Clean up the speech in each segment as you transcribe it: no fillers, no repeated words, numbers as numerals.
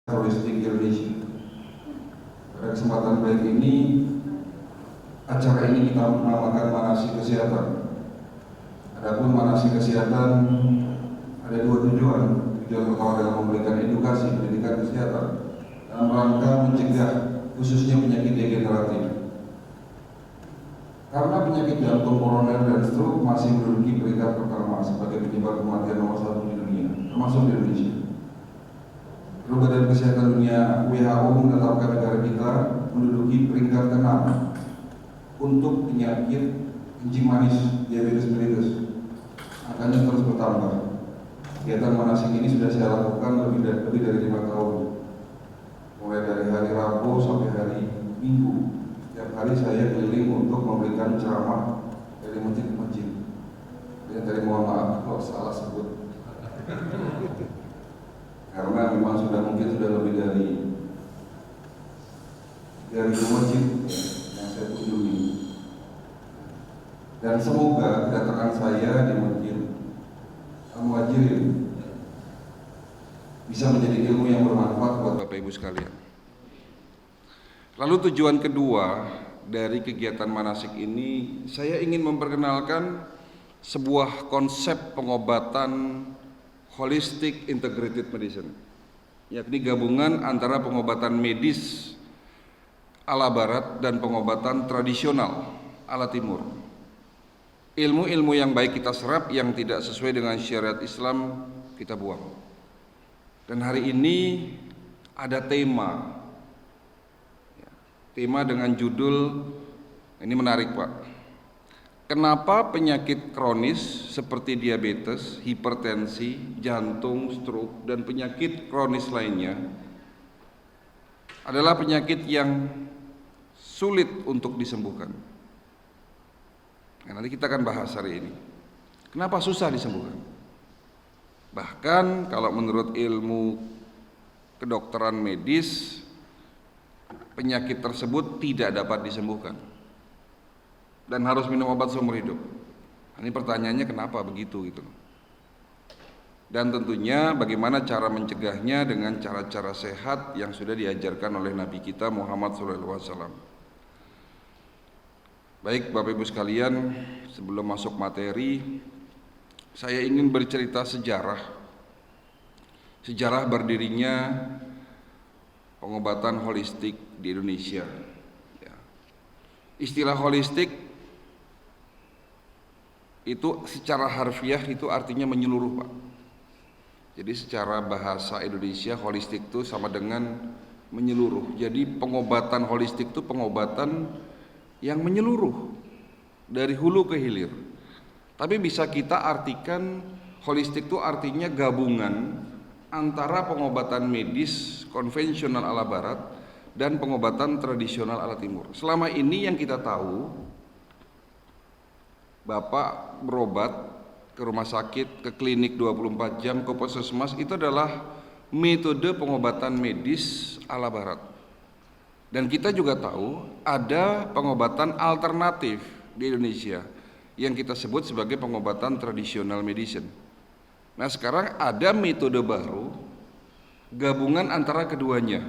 Holistik Indonesia. Pada kesempatan baik ini, acara ini kita menamakan Manasik Kesehatan. Adapun Manasik Kesehatan ada dua tujuan. Tujuan pertama adalah memberikan edukasi pendidikan kesehatan dalam rangka mencegah khususnya penyakit degeneratif. Karena penyakit jantung koroner dan stroke masih menduduki peringkat pertama sebagai penyebab kematian nomor 1 di dunia, termasuk di Indonesia. Badan Kesehatan Dunia WHO menetapkan negara kita menduduki peringkat ke-6 untuk penyakit kencing manis diabetes mellitus. Angkanya terus bertambah. Kegiatan manasik ini sudah saya lakukan lebih dari 5 tahun. Mulai dari hari Rabu sampai hari Minggu. Setiap hari saya keliling untuk memberikan ceramah dari masjid ke masjid. Dari mohon maaf kalau salah sebut. Karena memang mungkin sudah lebih dari masjid yang saya kunjungi. Dan semoga kedatangan saya di Masjid Al-Muhajirin bisa menjadi ilmu yang bermanfaat buat Bapak Ibu sekalian. Lalu tujuan kedua dari kegiatan manasik ini, saya ingin memperkenalkan sebuah konsep pengobatan holistic integrated medicine, yakni gabungan antara pengobatan medis ala barat dan pengobatan tradisional ala timur. Ilmu-ilmu yang baik kita serap, yang tidak sesuai dengan syariat Islam kita buang. Dan hari ini ada tema dengan judul, ini menarik Pak, kenapa penyakit kronis seperti diabetes, hipertensi, jantung, stroke, dan penyakit kronis lainnya adalah penyakit yang sulit untuk disembuhkan. Nah, nanti kita akan bahas hari ini. Kenapa susah disembuhkan? Bahkan kalau menurut ilmu kedokteran medis, penyakit tersebut tidak dapat disembuhkan dan harus minum obat seumur hidup. Ini pertanyaannya kenapa begitu gitu. Dan tentunya bagaimana cara mencegahnya dengan cara-cara sehat yang sudah diajarkan oleh Nabi kita Muhammad SAW. Baik Bapak Ibu sekalian, sebelum masuk materi, saya ingin bercerita sejarah berdirinya pengobatan holistik di Indonesia. Istilah holistik itu secara harfiah itu artinya menyeluruh Pak. Jadi secara bahasa Indonesia holistik itu sama dengan menyeluruh. Jadi pengobatan holistik itu pengobatan yang menyeluruh dari hulu ke hilir. Tapi bisa kita artikan holistik itu artinya gabungan antara pengobatan medis konvensional ala barat dan pengobatan tradisional ala timur. Selama ini yang kita tahu, Bapak berobat ke rumah sakit, ke klinik 24 jam, ke puskesmas, itu adalah metode pengobatan medis ala barat. Dan kita juga tahu ada pengobatan alternatif di Indonesia yang kita sebut sebagai pengobatan tradisional medicine. Nah sekarang ada metode baru gabungan antara keduanya,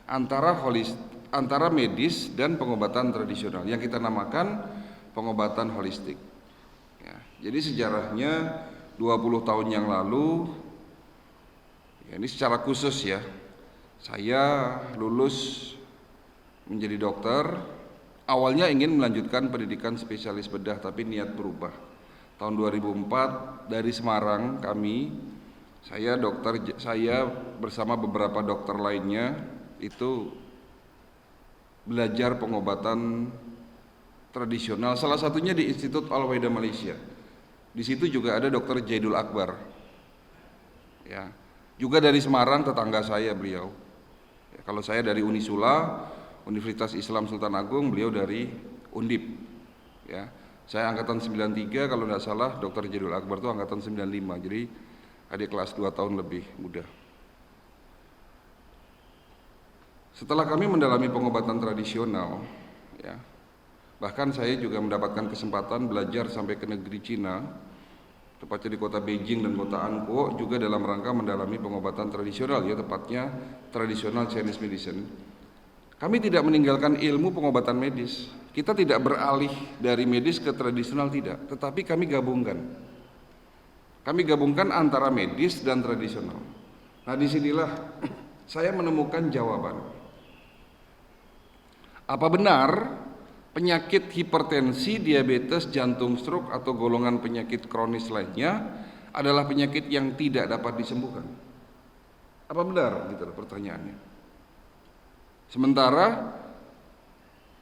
antara medis dan pengobatan tradisional yang kita namakan pengobatan holistik. Ya, jadi sejarahnya 20 tahun yang lalu, ya ini secara khusus ya, saya lulus menjadi dokter. Awalnya ingin melanjutkan pendidikan spesialis bedah, tapi niat berubah. Tahun 2004 dari Semarang saya bersama beberapa dokter lainnya itu belajar pengobatan tradisional, salah satunya di Institut Al-Waida Malaysia. Di situ juga ada Dr. Jaidul Akbar. Ya, juga dari Semarang, tetangga saya beliau. Ya, kalau saya dari Unisula, Universitas Islam Sultan Agung, beliau dari Undip. Ya, saya angkatan 93 kalau tidak salah, Dr. Jaidul Akbar itu angkatan 95. Jadi adik kelas 2 tahun lebih muda. Setelah kami mendalami pengobatan tradisional, bahkan saya juga mendapatkan kesempatan belajar sampai ke negeri Cina, tepatnya di kota Beijing dan kota Ankou, juga dalam rangka mendalami pengobatan tradisional, ya tepatnya tradisional Chinese medicine. Kami tidak meninggalkan ilmu pengobatan medis. Kita tidak beralih dari medis ke tradisional, tidak, tetapi kami gabungkan. Kami gabungkan antara medis dan tradisional. Nah, disinilah saya menemukan jawaban. Apa benar penyakit hipertensi, diabetes, jantung, stroke, atau golongan penyakit kronis lainnya adalah penyakit yang tidak dapat disembuhkan? Apa benar? Gitu pertanyaannya. Sementara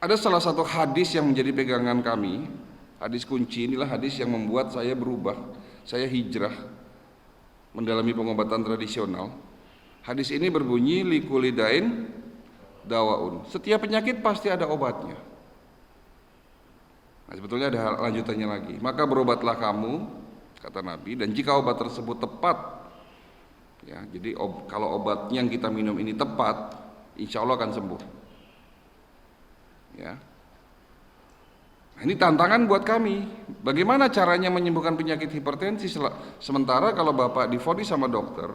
ada salah satu hadis yang menjadi pegangan kami, hadis kunci. Inilah hadis yang membuat saya berubah, saya hijrah mendalami pengobatan tradisional. Hadis ini berbunyi, likulidain dawaun. Setiap penyakit pasti ada obatnya. Nah, sebetulnya ada lanjutannya lagi. Maka berobatlah kamu, kata Nabi, dan jika obat tersebut tepat, ya, jadi kalau obat yang kita minum ini tepat, insya Allah akan sembuh. Ya. Nah, ini tantangan buat kami. Bagaimana caranya menyembuhkan penyakit hipertensi? Sementara kalau Bapak divonis sama dokter,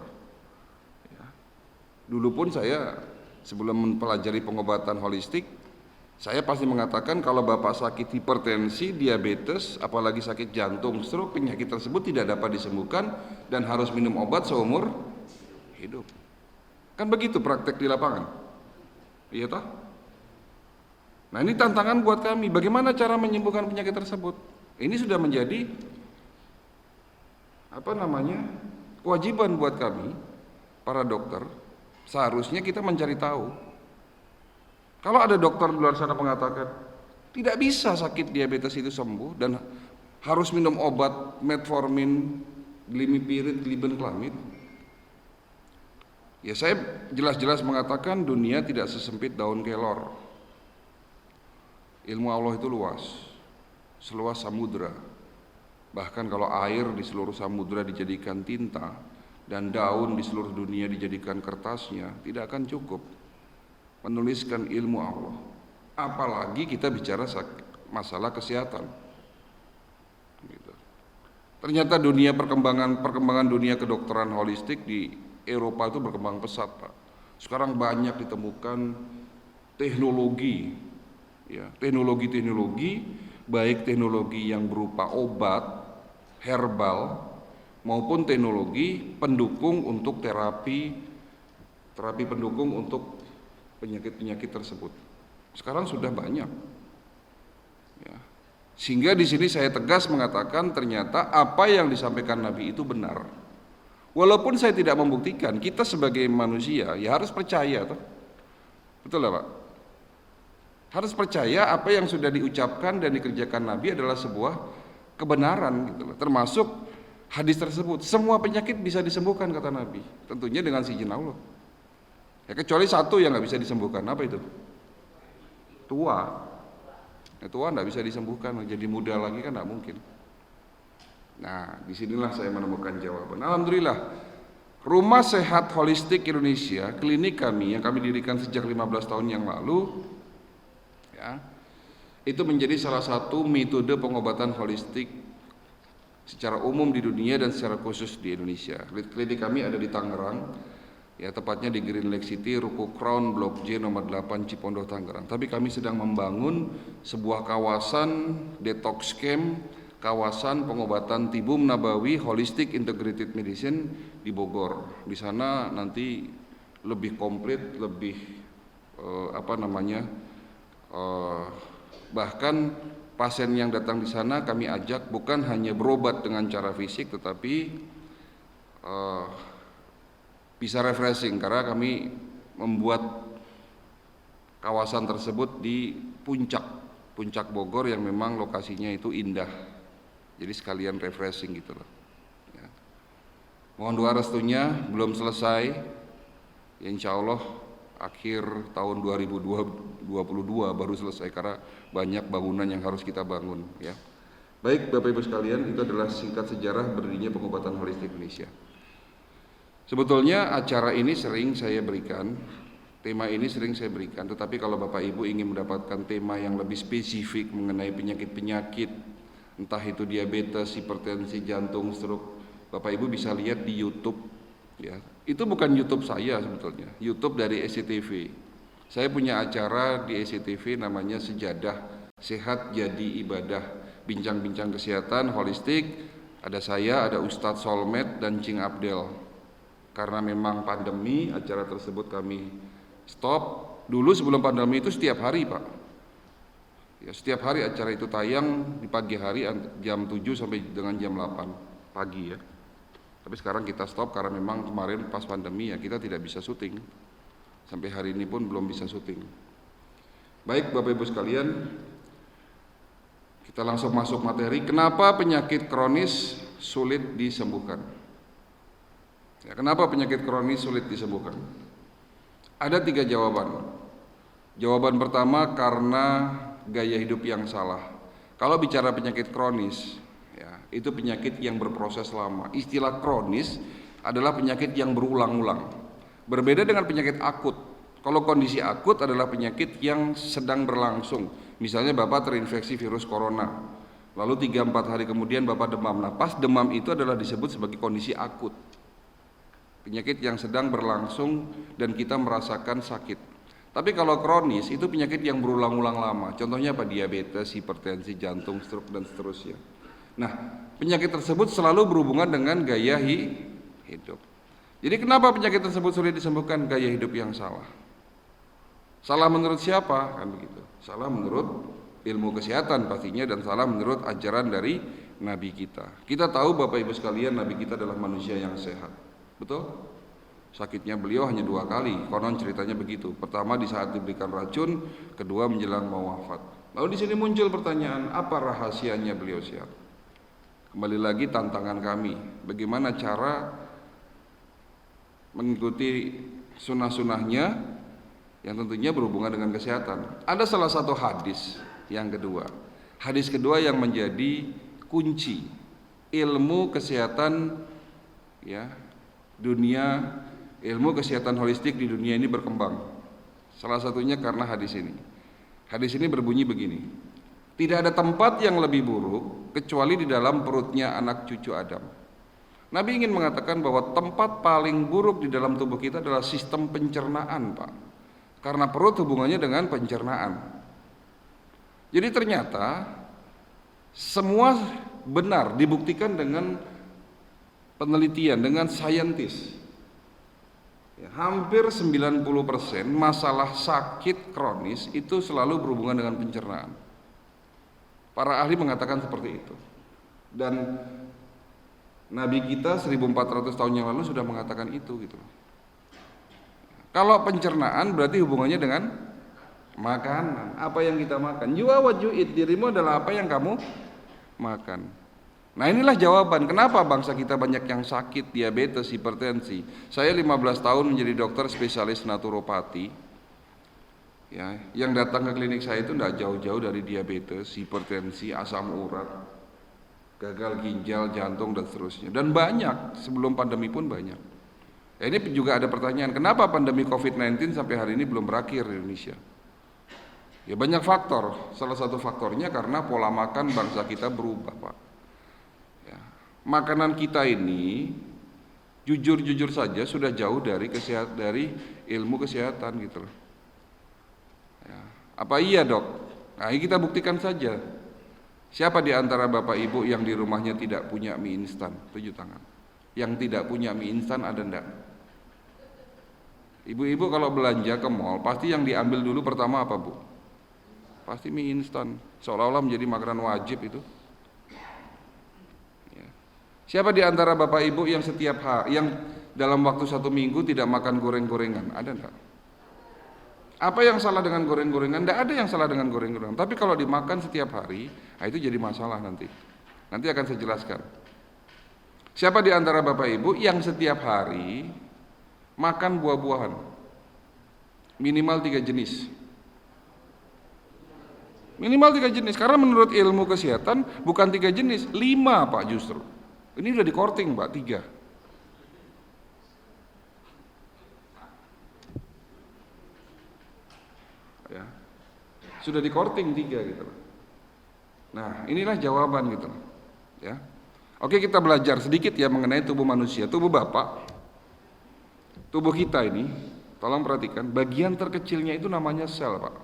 ya, dulu pun saya sebelum mempelajari pengobatan holistik, saya pasti mengatakan kalau Bapak sakit hipertensi, diabetes, apalagi sakit jantung, stroke, penyakit tersebut tidak dapat disembuhkan dan harus minum obat seumur hidup. Kan begitu praktek di lapangan. Iya toh? Nah, ini tantangan buat kami. Bagaimana cara menyembuhkan penyakit tersebut? Ini sudah menjadi kewajiban buat kami, para dokter. Seharusnya kita mencari tahu. Kalau ada dokter di luar sana mengatakan tidak bisa sakit diabetes itu sembuh dan harus minum obat metformin, glimepiride, glibenclamid, ya saya jelas-jelas mengatakan dunia tidak sesempit daun kelor. Ilmu Allah itu luas, seluas samudra. Bahkan kalau air di seluruh samudra dijadikan tinta dan daun di seluruh dunia dijadikan kertasnya, tidak akan cukup menuliskan ilmu Allah. Apalagi kita bicara masalah kesehatan. Gitu. Ternyata perkembangan dunia kedokteran holistik di Eropa itu berkembang pesat, Pak. Sekarang banyak ditemukan teknologi, ya, teknologi baik teknologi yang berupa obat herbal maupun teknologi pendukung untuk terapi pendukung untuk penyakit-penyakit tersebut. Sekarang sudah banyak. Ya. Sehingga di sini saya tegas mengatakan ternyata apa yang disampaikan Nabi itu benar. Walaupun saya tidak membuktikan, kita sebagai manusia ya harus percaya toh. Betul lah, Pak? Harus percaya apa yang sudah diucapkan dan dikerjakan Nabi adalah sebuah kebenaran gitu loh. Termasuk hadis tersebut, semua penyakit bisa disembuhkan kata Nabi, tentunya dengan seizin Allah. Ya, kecuali satu yang nggak bisa disembuhkan, apa itu? Tua. Ya, tua nggak bisa disembuhkan, jadi muda lagi kan nggak mungkin. Nah, disinilah saya menemukan jawaban. Alhamdulillah, Rumah Sehat Holistik Indonesia, klinik kami yang kami dirikan sejak 15 tahun yang lalu, ya, itu menjadi salah satu metode pengobatan holistik secara umum di dunia dan secara khusus di Indonesia. Klinik kami ada di Tangerang, ya tepatnya di Green Lake City, Ruko Crown, Blok J nomor 8 Cipondoh, Tangerang. Tapi kami sedang membangun sebuah kawasan detox camp, kawasan pengobatan tibum nabawi holistic integrated medicine di Bogor. Di sana nanti lebih komplit, lebih bahkan pasien yang datang di sana kami ajak bukan hanya berobat dengan cara fisik, tetapi bisa refreshing karena kami membuat kawasan tersebut di puncak Bogor yang memang lokasinya itu indah. Jadi sekalian refreshing gitu loh. Ya. Mohon doa restunya, belum selesai. Ya, insya Allah akhir tahun 2022 baru selesai karena banyak bangunan yang harus kita bangun. Ya. Baik Bapak Ibu sekalian, itu adalah singkat sejarah berdirinya pengobatan holistik Indonesia. Sebetulnya acara ini sering saya berikan, tema ini sering saya berikan, tetapi kalau Bapak Ibu ingin mendapatkan tema yang lebih spesifik mengenai penyakit-penyakit entah itu diabetes, hipertensi, jantung, stroke. Bapak Ibu bisa lihat di YouTube, ya. Itu bukan YouTube saya sebetulnya, YouTube dari SCTV. Saya punya acara di SCTV namanya Sejadah Sehat Jadi Ibadah, bincang-bincang kesehatan holistik. Ada saya, ada Ustadz Solmed dan Cing Abdel. Karena memang pandemi, acara tersebut kami stop. Dulu sebelum pandemi itu setiap hari, Pak. Ya, setiap hari acara itu tayang di pagi hari jam 7 sampai dengan jam 8 pagi ya. Tapi sekarang kita stop karena memang kemarin pas pandemi ya kita tidak bisa syuting. Sampai hari ini pun belum bisa syuting. Baik Bapak Ibu sekalian, kita langsung masuk materi. Kenapa penyakit kronis sulit disembuhkan? Ya, kenapa penyakit kronis sulit disembuhkan? Ada 3 jawaban. Jawaban pertama karena gaya hidup yang salah. Kalau bicara penyakit kronis, ya, itu penyakit yang berproses lama. Istilah kronis adalah penyakit yang berulang-ulang. Berbeda dengan penyakit akut. Kalau kondisi akut adalah penyakit yang sedang berlangsung. Misalnya Bapak terinfeksi virus corona, lalu 3-4 hari kemudian Bapak demam. Nah, pas demam itu adalah disebut sebagai kondisi akut. Penyakit yang sedang berlangsung dan kita merasakan sakit. Tapi kalau kronis itu penyakit yang berulang-ulang lama. Contohnya apa? Diabetes, hipertensi, jantung, stroke dan seterusnya. Nah, penyakit tersebut selalu berhubungan dengan gaya hidup. Jadi kenapa penyakit tersebut sulit disembuhkan? Gaya hidup yang salah. Salah menurut siapa? Kan begitu. Salah menurut ilmu kesehatan pastinya dan salah menurut ajaran dari Nabi kita. Kita tahu Bapak Ibu sekalian, Nabi kita adalah manusia yang sehat. Betul? Sakitnya beliau hanya 2 kali, konon ceritanya begitu. Pertama di saat diberikan racun, kedua menjelang mau wafat. Lalu di sini muncul pertanyaan, apa rahasianya beliau sehat? Kembali lagi tantangan kami, bagaimana cara mengikuti sunnah-sunnahnya yang tentunya berhubungan dengan kesehatan. Ada salah satu hadis yang kedua. Hadis kedua yang menjadi kunci ilmu kesehatan ya, dunia. Ilmu kesehatan holistik di dunia ini berkembang. Salah satunya karena hadis ini. Hadis ini berbunyi begini. Tidak ada tempat yang lebih buruk kecuali di dalam perutnya anak cucu Adam. Nabi ingin mengatakan bahwa tempat paling buruk di dalam tubuh kita adalah sistem pencernaan, Pak. Karena perut hubungannya dengan pencernaan. Jadi ternyata semua benar dibuktikan dengan penelitian, dengan saintis. Ya, hampir 90% masalah sakit kronis itu selalu berhubungan dengan pencernaan. Para ahli mengatakan seperti itu. Dan Nabi kita 1400 tahun yang lalu sudah mengatakan itu gitu. Kalau pencernaan berarti hubungannya dengan makanan. Apa yang kita makan? Jua wajuit, dirimu adalah apa yang kamu makan. Nah inilah jawaban kenapa bangsa kita banyak yang sakit, diabetes, hipertensi. Saya 15 tahun menjadi dokter spesialis naturopati ya, yang datang ke klinik saya itu tidak jauh-jauh dari diabetes, hipertensi, asam urat, gagal ginjal, jantung dan seterusnya. Dan banyak, sebelum pandemi pun banyak. Ya, ini juga ada pertanyaan, kenapa pandemi COVID-19 sampai hari ini belum berakhir di Indonesia? Ya banyak faktor, salah satu faktornya karena pola makan bangsa kita berubah, Pak. Makanan kita ini jujur-jujur saja sudah jauh dari ilmu kesehatan gitu loh. Ya. Apa iya dok? Nah ini kita buktikan saja. Siapa di antara bapak ibu yang di rumahnya tidak punya mie instan? Tunjuk tangan. Yang tidak punya mie instan ada enggak? Ibu-ibu kalau belanja ke mall pasti yang diambil dulu pertama apa bu? Pasti mie instan. Seolah-olah menjadi makanan wajib itu. Siapa di antara bapak ibu yang setiap hari, yang dalam waktu 1 minggu tidak makan goreng-gorengan? Ada enggak? Apa yang salah dengan goreng-gorengan? Enggak ada yang salah dengan goreng-gorengan. Tapi kalau dimakan setiap hari, nah itu jadi masalah nanti. Nanti akan saya jelaskan. Siapa di antara bapak ibu yang setiap hari makan buah-buahan? Minimal 3 jenis. Minimal 3 jenis. Karena menurut ilmu kesehatan bukan 3 jenis, 5 Pak justru. Ini udah di korting Pak, 3. Ya. Sudah di korting 3 gitu. Nah, inilah jawaban gitu, ya. Oke, kita belajar sedikit ya mengenai tubuh manusia, tubuh Bapak, tubuh kita ini. Tolong perhatikan, bagian terkecilnya itu namanya sel, Pak.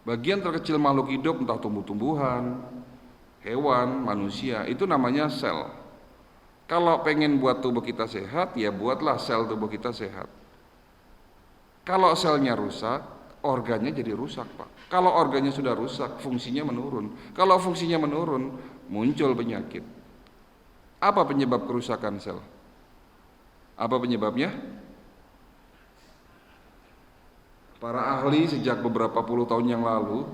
Bagian terkecil makhluk hidup, entah tumbuh-tumbuhan, hewan, manusia, itu namanya sel. Kalau pengen buat tubuh kita sehat, ya buatlah sel tubuh kita sehat. Kalau selnya rusak, organnya jadi rusak, Pak. Kalau organnya sudah rusak, fungsinya menurun. Kalau fungsinya menurun, muncul penyakit. Apa penyebab kerusakan sel? Apa penyebabnya? Para ahli sejak beberapa puluh tahun yang lalu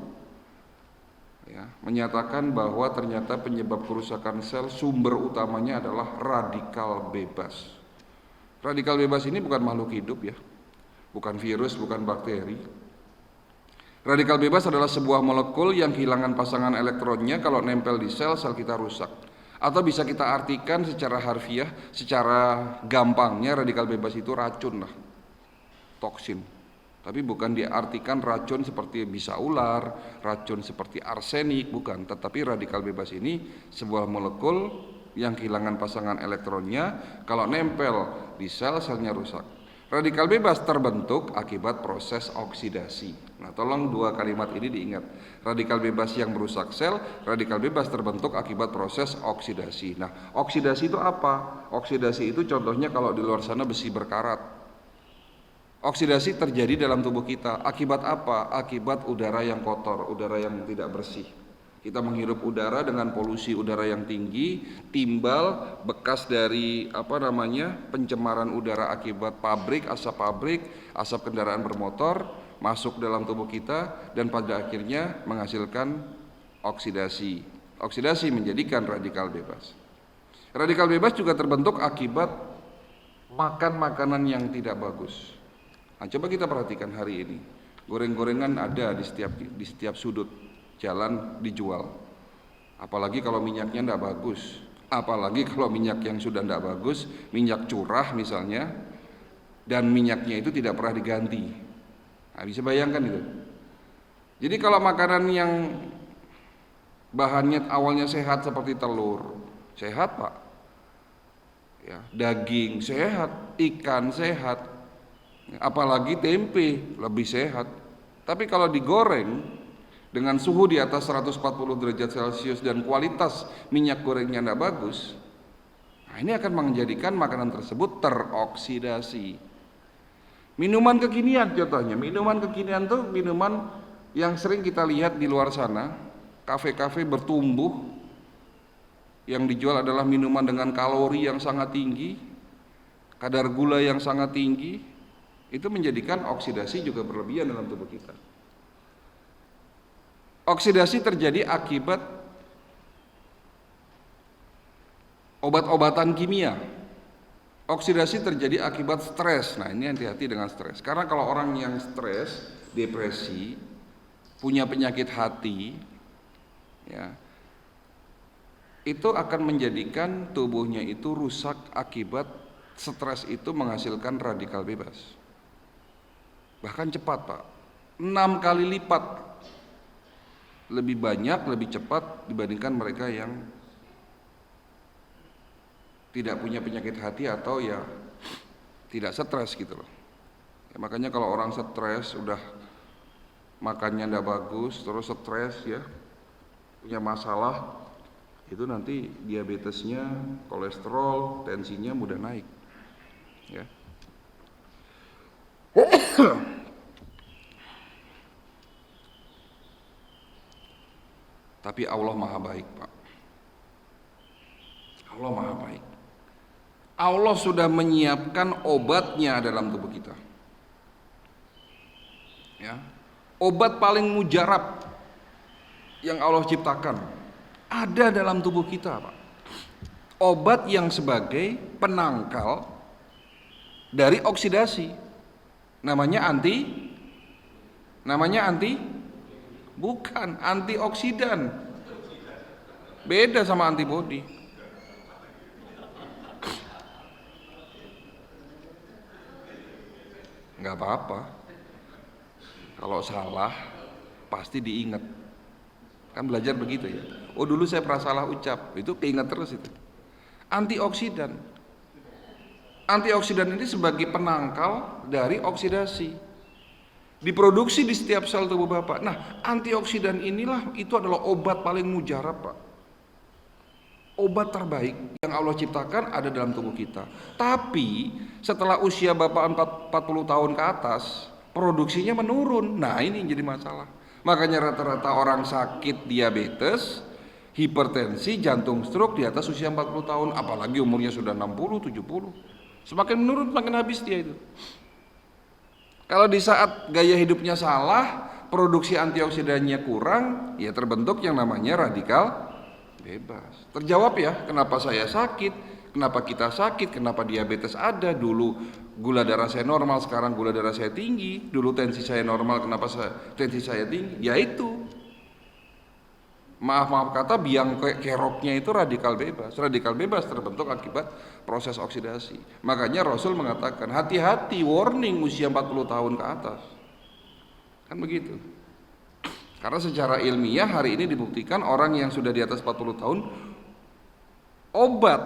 ya, menyatakan bahwa ternyata penyebab kerusakan sel sumber utamanya adalah radikal bebas. Radikal bebas ini bukan makhluk hidup ya, bukan virus, bukan bakteri. Radikal bebas adalah sebuah molekul yang kehilangan pasangan elektronnya, kalau nempel di sel, sel kita rusak. Atau bisa kita artikan secara harfiah, secara gampangnya radikal bebas itu racun lah, toksin. Tapi bukan diartikan racun seperti bisa ular, racun seperti arsenik, bukan. Tetapi radikal bebas ini sebuah molekul yang kehilangan pasangan elektronnya, kalau nempel di sel, selnya rusak. Radikal bebas terbentuk akibat proses oksidasi. Nah, tolong dua kalimat ini diingat. Radikal bebas yang merusak sel, radikal bebas terbentuk akibat proses oksidasi. Nah, oksidasi itu apa? Oksidasi itu contohnya kalau di luar sana besi berkarat. Oksidasi terjadi dalam tubuh kita. Akibat apa? Akibat udara yang kotor, udara yang tidak bersih. Kita menghirup udara dengan polusi udara yang tinggi, timbal bekas dari pencemaran udara akibat pabrik, asap kendaraan bermotor masuk dalam tubuh kita dan pada akhirnya menghasilkan oksidasi. Oksidasi menjadikan radikal bebas. Radikal bebas juga terbentuk akibat makan makanan yang tidak bagus. Nah, coba kita perhatikan hari ini, goreng-gorengan ada di setiap sudut jalan dijual. Apalagi kalau minyaknya tidak bagus, apalagi kalau minyak yang sudah tidak bagus, minyak curah misalnya, dan minyaknya itu tidak pernah diganti. Nah, bisa bayangkan itu. Jadi kalau makanan yang bahannya awalnya sehat seperti telur, sehat Pak, ya, daging sehat, ikan sehat, apalagi tempe lebih sehat. Tapi kalau digoreng dengan suhu di atas 140 derajat Celcius dan kualitas minyak gorengnya tidak bagus, nah ini akan menjadikan makanan tersebut teroksidasi. Minuman kekinian contohnya, minuman kekinian tuh minuman yang sering kita lihat di luar sana, kafe-kafe bertumbuh, yang dijual adalah minuman dengan kalori yang sangat tinggi, kadar gula yang sangat tinggi. Itu menjadikan oksidasi juga berlebihan dalam tubuh kita. Oksidasi terjadi akibat obat-obatan kimia. Oksidasi terjadi akibat stres. Nah, ini hati-hati dengan stres. Karena kalau orang yang stres, depresi, punya penyakit hati, ya, itu akan menjadikan tubuhnya itu rusak akibat stres itu menghasilkan radikal bebas. Bahkan cepat Pak, 6 kali lipat lebih banyak, lebih cepat dibandingkan mereka yang tidak punya penyakit hati atau ya tidak stres gitu loh. Ya, makanya kalau orang stres udah makannya tidak bagus, terus stres ya, punya masalah, itu nanti diabetesnya, kolesterol, tensinya mudah naik ya. Tapi Allah Maha Baik Pak. Allah Maha Baik. Allah sudah menyiapkan obatnya dalam tubuh kita. Ya. Obat paling mujarab yang Allah ciptakan ada dalam tubuh kita Pak. Obat yang sebagai penangkal dari oksidasi. Namanya bukan antioksidan. Beda sama antibodi. Enggak apa-apa. Kalau salah pasti diingat. Kan belajar begitu ya. Oh dulu saya pernah salah ucap, itu keingat terus itu. Antioksidan. Antioksidan ini sebagai penangkal dari oksidasi. Diproduksi di setiap sel tubuh Bapak. Nah, antioksidan inilah itu adalah obat paling mujarab, Pak. Obat terbaik yang Allah ciptakan ada dalam tubuh kita. Tapi setelah usia Bapak 40 tahun ke atas, produksinya menurun. Nah, ini yang jadi masalah. Makanya rata-rata orang sakit diabetes, hipertensi, jantung, stroke di atas usia 40 tahun, apalagi umurnya sudah 60, 70. Semakin menurun, semakin habis dia itu. Kalau di saat gaya hidupnya salah, produksi antioksidannya kurang, ya terbentuk yang namanya radikal bebas. Terjawab ya, kenapa saya sakit, kenapa kita sakit, kenapa diabetes ada. Dulu gula darah saya normal, sekarang gula darah saya tinggi. Dulu tensi saya normal, kenapa tensi saya tinggi. Ya itu, maaf kata, biang keroknya itu radikal bebas. Radikal bebas terbentuk akibat proses oksidasi. Makanya Rasul mengatakan, hati-hati, warning usia 40 tahun ke atas. Kan begitu. Karena secara ilmiah hari ini dibuktikan orang yang sudah di atas 40 tahun, obat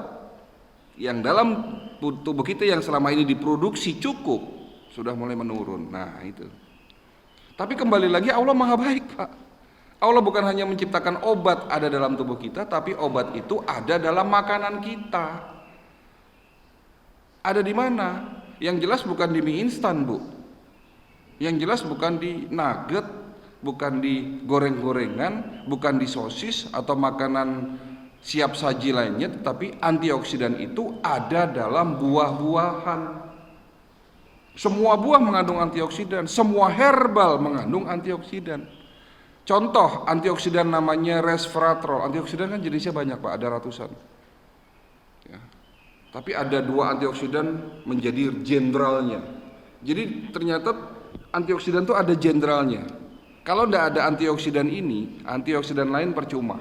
yang dalam tubuh kita yang selama ini diproduksi cukup sudah mulai menurun. Nah itu. Tapi kembali lagi, Allah maha baik, Pak. Allah bukan hanya menciptakan obat ada dalam tubuh kita, tapi obat itu ada dalam makanan kita. Ada di mana? Yang jelas bukan di mie instan, Bu. Yang jelas bukan di nugget, bukan di goreng-gorengan, bukan di sosis atau makanan siap saji lainnya, tetapi antioksidan itu ada dalam buah-buahan. Semua buah mengandung antioksidan, semua herbal mengandung antioksidan. Contoh antioksidan namanya resveratrol. Antioksidan kan jenisnya banyak, Pak, ada ratusan. Ya. Tapi ada 2 antioksidan menjadi jenderalnya. Jadi ternyata antioksidan itu ada jenderalnya. Kalau tidak ada antioksidan ini, antioksidan lain percuma.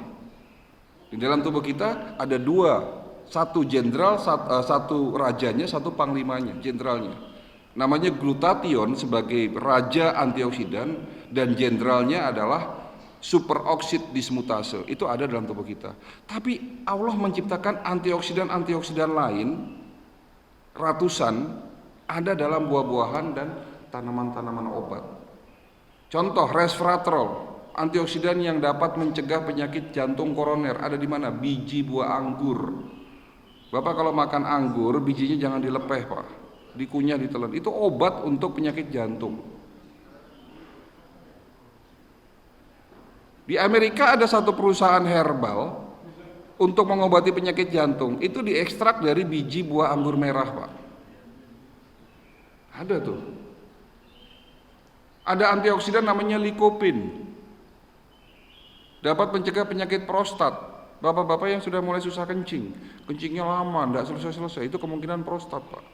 Di dalam tubuh kita ada 2, 1 jenderal, 1 rajanya, 1 panglimanya, jenderalnya. Namanya glutathione sebagai raja antioksidan, dan jenderalnya adalah superoksid dismutase. Itu ada dalam tubuh kita. Tapi Allah menciptakan antioksidan lain ratusan ada dalam buah-buahan dan tanaman-tanaman obat. Contoh resveratrol, antioksidan yang dapat mencegah penyakit jantung koroner, ada di mana? Biji buah anggur. Bapak kalau makan anggur, bijinya jangan dilepeh, Pak. Dikunyah, ditelan. Itu obat untuk penyakit jantung. Di Amerika ada satu perusahaan herbal untuk mengobati penyakit jantung. Itu diekstrak dari biji buah anggur merah, Pak. Ada tuh. Ada antioksidan namanya lycopene. Dapat mencegah penyakit prostat. Bapak-bapak yang sudah mulai susah kencing, kencingnya lama, tidak selesai-selesai, itu kemungkinan prostat, Pak.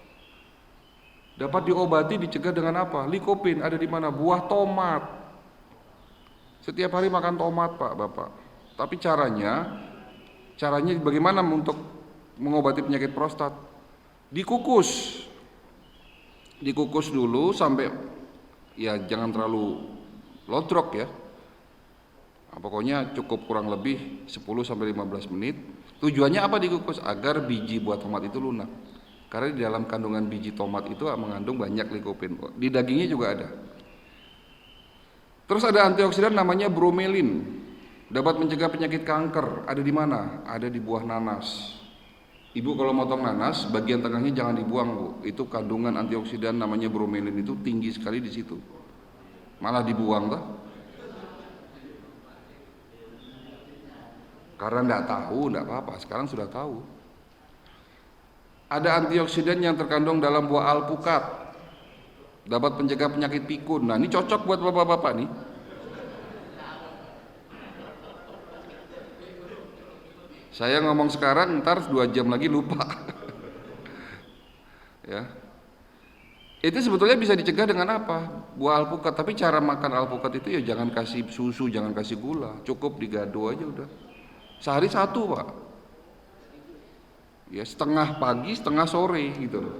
Dapat diobati, dicegah dengan apa? Lycopene ada di mana? Buah tomat. Setiap hari makan tomat, Pak, Bapak. Tapi caranya bagaimana untuk mengobati penyakit prostat? Dikukus. Dikukus dulu sampai, ya jangan terlalu lodrok ya. Nah, pokoknya cukup kurang lebih 10-15 menit. Tujuannya apa dikukus? Agar biji buah tomat itu lunak. Karena di dalam kandungan biji tomat itu mengandung banyak lycopene. Di dagingnya juga ada. Terus ada antioksidan namanya bromelin. Dapat mencegah penyakit kanker. Ada di mana? Ada di buah nanas. Ibu kalau motong nanas, bagian tengahnya jangan dibuang, Bu. Itu kandungan antioksidan namanya bromelin itu tinggi sekali di situ. Malah dibuang tuh. Karena enggak tahu, enggak apa-apa. Sekarang sudah tahu. Ada antioksidan yang terkandung dalam buah alpukat. Dapat mencegah penyakit pikun. Nah, ini cocok buat bapak-bapak nih. Saya ngomong sekarang, ntar 2 jam lagi lupa. Ya. Itu sebetulnya bisa dicegah dengan apa? Buah alpukat. Tapi cara makan alpukat itu ya jangan kasih susu, jangan kasih gula. Cukup digado aja udah. Sehari 1, Pak. Ya setengah pagi, setengah sore gitu loh.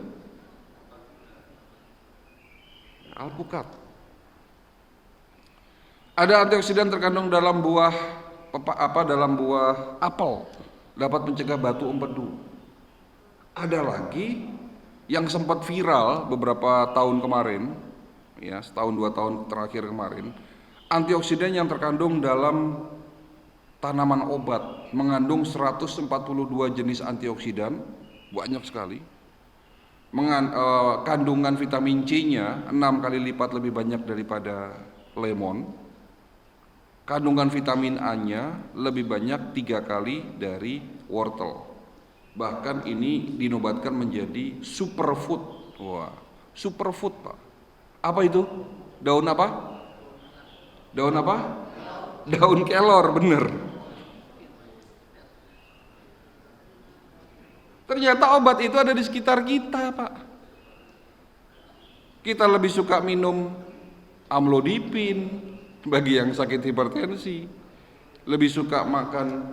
Alpukat. Ada antioksidan terkandung dalam buah dalam buah apel dapat mencegah batu empedu. Ada lagi yang sempat viral beberapa tahun kemarin, ya setahun 2 tahun terakhir kemarin, antioksidan yang terkandung dalam tanaman obat mengandung 142 jenis antioksidan, banyak sekali. Kandungan vitamin C-nya 6 kali lipat lebih banyak daripada lemon. Kandungan vitamin A-nya lebih banyak 3 kali dari wortel. Bahkan ini dinobatkan menjadi superfood. Wah, superfood, Pak. Apa itu? Daun apa? Daun apa? Daun kelor, bener. Ternyata obat itu ada di sekitar kita, Pak. Kita lebih suka minum amlodipin bagi yang sakit hipertensi, lebih suka makan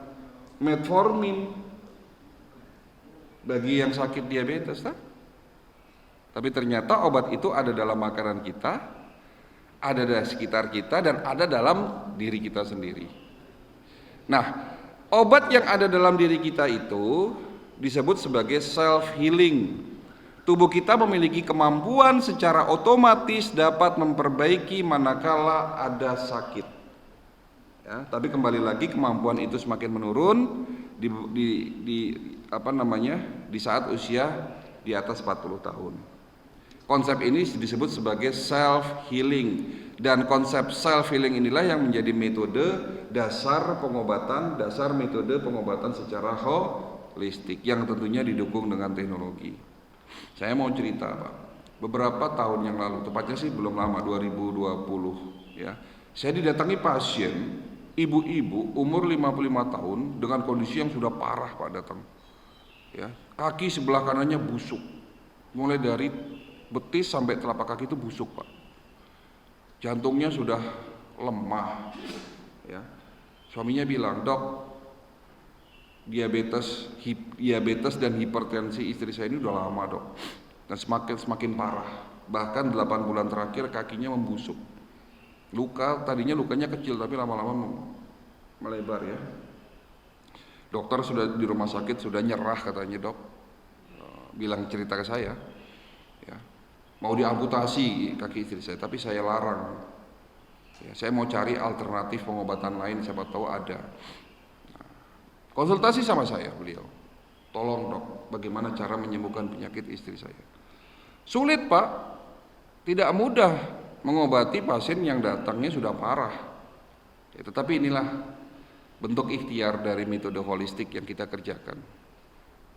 metformin bagi yang sakit diabetes, tak? Tapi ternyata obat itu ada dalam makanan kita, ada di sekitar kita, dan ada dalam diri kita sendiri. Nah, obat yang ada dalam diri kita itu disebut sebagai self-healing. Tubuh kita memiliki kemampuan secara otomatis dapat memperbaiki manakala ada sakit. Ya, tapi kembali lagi kemampuan itu semakin menurun di saat usia di atas 40 tahun. Konsep ini disebut sebagai self-healing, dan konsep self-healing inilah yang menjadi dasar metode pengobatan secara holistik yang tentunya didukung dengan teknologi. Saya mau cerita, Pak. Beberapa tahun yang lalu, tepatnya sih belum lama, 2020 ya. Saya didatangi pasien ibu-ibu umur 55 tahun dengan kondisi yang sudah parah, Pak, datang. Ya, kaki sebelah kanannya busuk. Mulai dari betis sampai telapak kaki itu busuk, Pak. Jantungnya sudah lemah. Ya. Suaminya bilang, "Dok, diabetes dan hipertensi istri saya ini udah lama, Dok, dan semakin parah. Bahkan 8 bulan terakhir kakinya membusuk. Lukanya kecil tapi lama-lama melebar ya. Dokter sudah di rumah sakit sudah nyerah katanya, Dok. Bilang cerita ke saya, ya, mau diamputasi kaki istri saya, tapi saya larang. Ya, saya mau cari alternatif pengobatan lain, siapa tahu ada." Konsultasi sama saya beliau, "Tolong, Dok, bagaimana cara menyembuhkan penyakit istri saya?" Sulit, Pak, tidak mudah mengobati pasien yang datangnya sudah parah. Ya, tetapi inilah bentuk ikhtiar dari metode holistik yang kita kerjakan.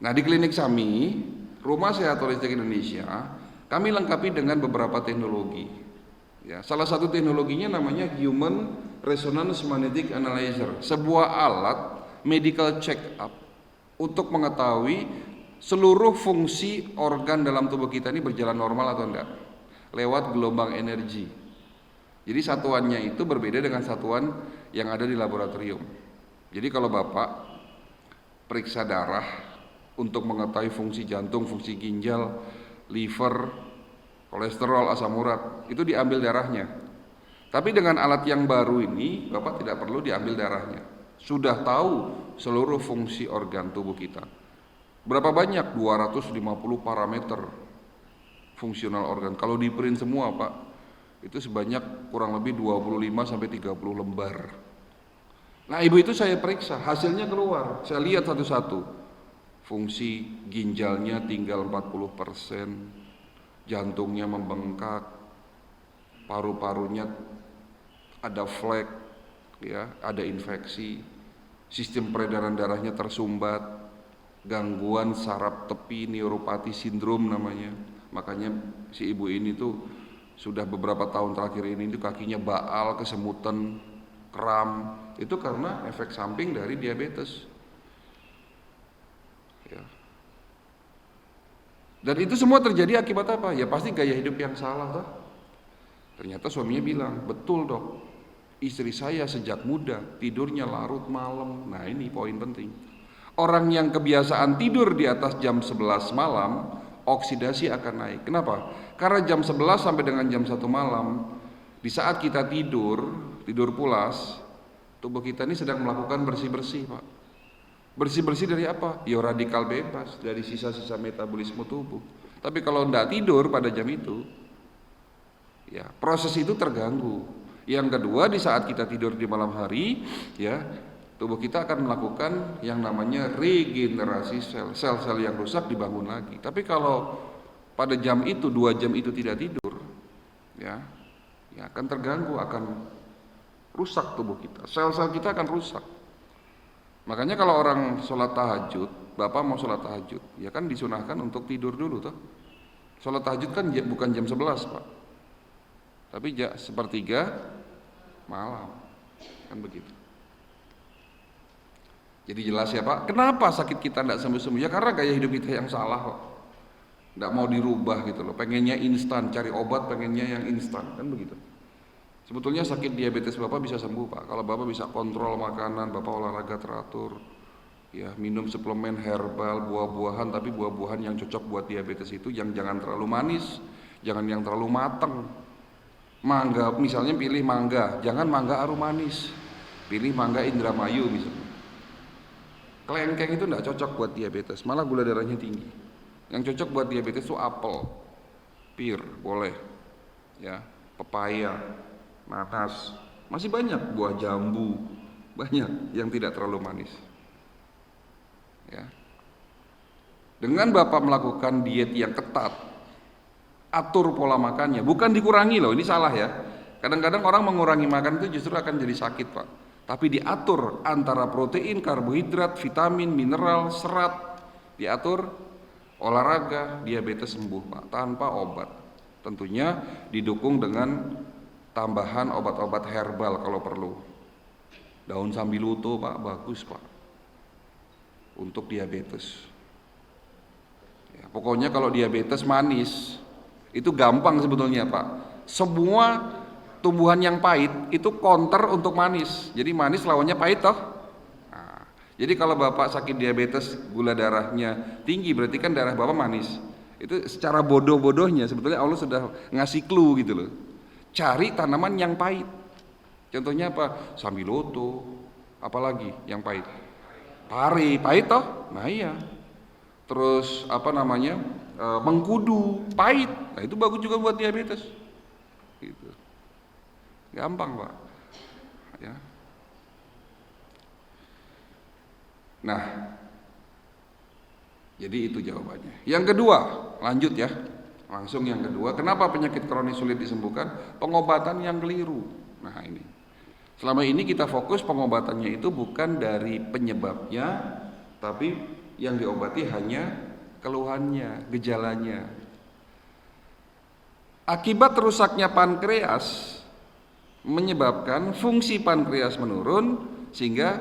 Nah, di klinik kami, Rumah Sehat Holistik Indonesia, kami lengkapi dengan beberapa teknologi. Ya, salah satu teknologinya namanya Human Resonance Magnetic Analyzer, sebuah alat medical check up untuk mengetahui seluruh fungsi organ dalam tubuh kita ini berjalan normal atau enggak lewat gelombang energi. Jadi satuannya itu berbeda dengan satuan yang ada di laboratorium. Jadi kalau Bapak periksa darah untuk mengetahui fungsi jantung, fungsi ginjal, liver, kolesterol, asam urat, itu diambil darahnya. Tapi dengan alat yang baru ini Bapak tidak perlu diambil darahnya, sudah tahu seluruh fungsi organ tubuh kita. Berapa banyak? 250 parameter fungsional organ. Kalau di print semua, Pak, itu sebanyak kurang lebih 25 sampai 30 lembar. Nah, ibu itu saya periksa, hasilnya keluar. Saya lihat satu-satu. Fungsi ginjalnya tinggal 40%, jantungnya membengkak, paru-parunya ada flek, ya, ada infeksi, sistem peredaran darahnya tersumbat, gangguan saraf tepi, neuropati sindrom namanya. Makanya si ibu ini tuh sudah beberapa tahun terakhir ini tuh kakinya baal, kesemutan, kram. Itu karena efek samping dari diabetes. Ya. Dan itu semua terjadi akibat apa? Ya pasti gaya hidup yang salah, toh. Ternyata suaminya bilang, "Betul, Dok. Istri saya sejak muda tidurnya larut malam." Nah, ini poin penting. Orang yang kebiasaan tidur di atas jam 11 malam, oksidasi akan naik. Kenapa? Karena jam 11 sampai dengan jam 1 malam, di saat kita tidur pulas, Tubuh kita ini sedang melakukan bersih-bersih, Pak. Bersih-bersih dari apa? Ya radikal bebas, dari sisa-sisa metabolisme tubuh. Tapi kalau tidak tidur pada jam itu, ya proses itu terganggu. Yang kedua, di saat kita tidur di malam hari, ya tubuh kita akan melakukan yang namanya regenerasi sel. Sel-sel yang rusak dibangun lagi. Tapi kalau pada jam itu, 2 jam itu tidak tidur, ya akan terganggu, akan rusak tubuh kita. Sel-sel kita akan rusak. Makanya kalau orang sholat tahajud, Bapak mau sholat tahajud, ya kan disunahkan untuk tidur dulu toh. Sholat tahajud kan bukan jam 11, Pak, tapi sepertiga malam, kan begitu. Jadi jelas ya Pak, kenapa sakit kita tidak sembuh-sembuh? Ya karena gaya hidup kita yang salah kok. Tidak mau dirubah gitu loh, pengennya instan, cari obat pengennya yang instan, kan begitu. Sebetulnya sakit diabetes Bapak bisa sembuh Pak, kalau Bapak bisa kontrol makanan, Bapak olahraga teratur, ya minum suplemen herbal, buah-buahan, tapi buah-buahan yang cocok buat diabetes itu yang jangan terlalu manis, jangan yang terlalu mateng. Mangga, misalnya pilih mangga, jangan mangga arum manis, pilih mangga Indramayu misalnya. Kelengkeng itu tidak cocok buat diabetes, malah gula darahnya tinggi. Yang cocok buat diabetes itu apel, pir, boleh, ya, pepaya, nanas, masih banyak buah jambu, banyak yang tidak terlalu manis. Ya. Dengan Bapak melakukan diet yang ketat, atur pola makannya, bukan dikurangi loh, ini salah ya. Kadang-kadang orang mengurangi makan itu justru akan jadi sakit Pak. Tapi diatur antara protein, karbohidrat, vitamin, mineral, serat, diatur, olahraga, diabetes sembuh Pak, tanpa obat. Tentunya didukung dengan tambahan obat-obat herbal kalau perlu. Daun sambiloto Pak, bagus Pak, untuk diabetes. Ya, pokoknya kalau diabetes manis, itu gampang sebetulnya Pak. Semua tumbuhan yang pahit itu counter untuk manis. Jadi manis lawannya pahit toh. Nah, jadi kalau Bapak sakit diabetes, gula darahnya tinggi, berarti kan darah Bapak manis. Itu secara bodoh-bodohnya sebetulnya Allah sudah ngasih clue gitu loh. Cari tanaman yang pahit. Contohnya apa? Sambiloto, apalagi yang pahit. Pari, pahit toh? Nah iya. Terus apa namanya? Mengkudu, pahit. Nah itu bagus juga buat diabetes. Gitu. Gampang Pak, ya. Nah, jadi itu jawabannya. Yang kedua, lanjut ya, langsung yang kedua. Kenapa penyakit kronis sulit disembuhkan? Pengobatan yang keliru. Nah ini, selama ini kita fokus pengobatannya itu bukan dari penyebabnya, tapi yang diobati hanya keluhannya, gejalanya. Akibat rusaknya pankreas menyebabkan fungsi pankreas menurun sehingga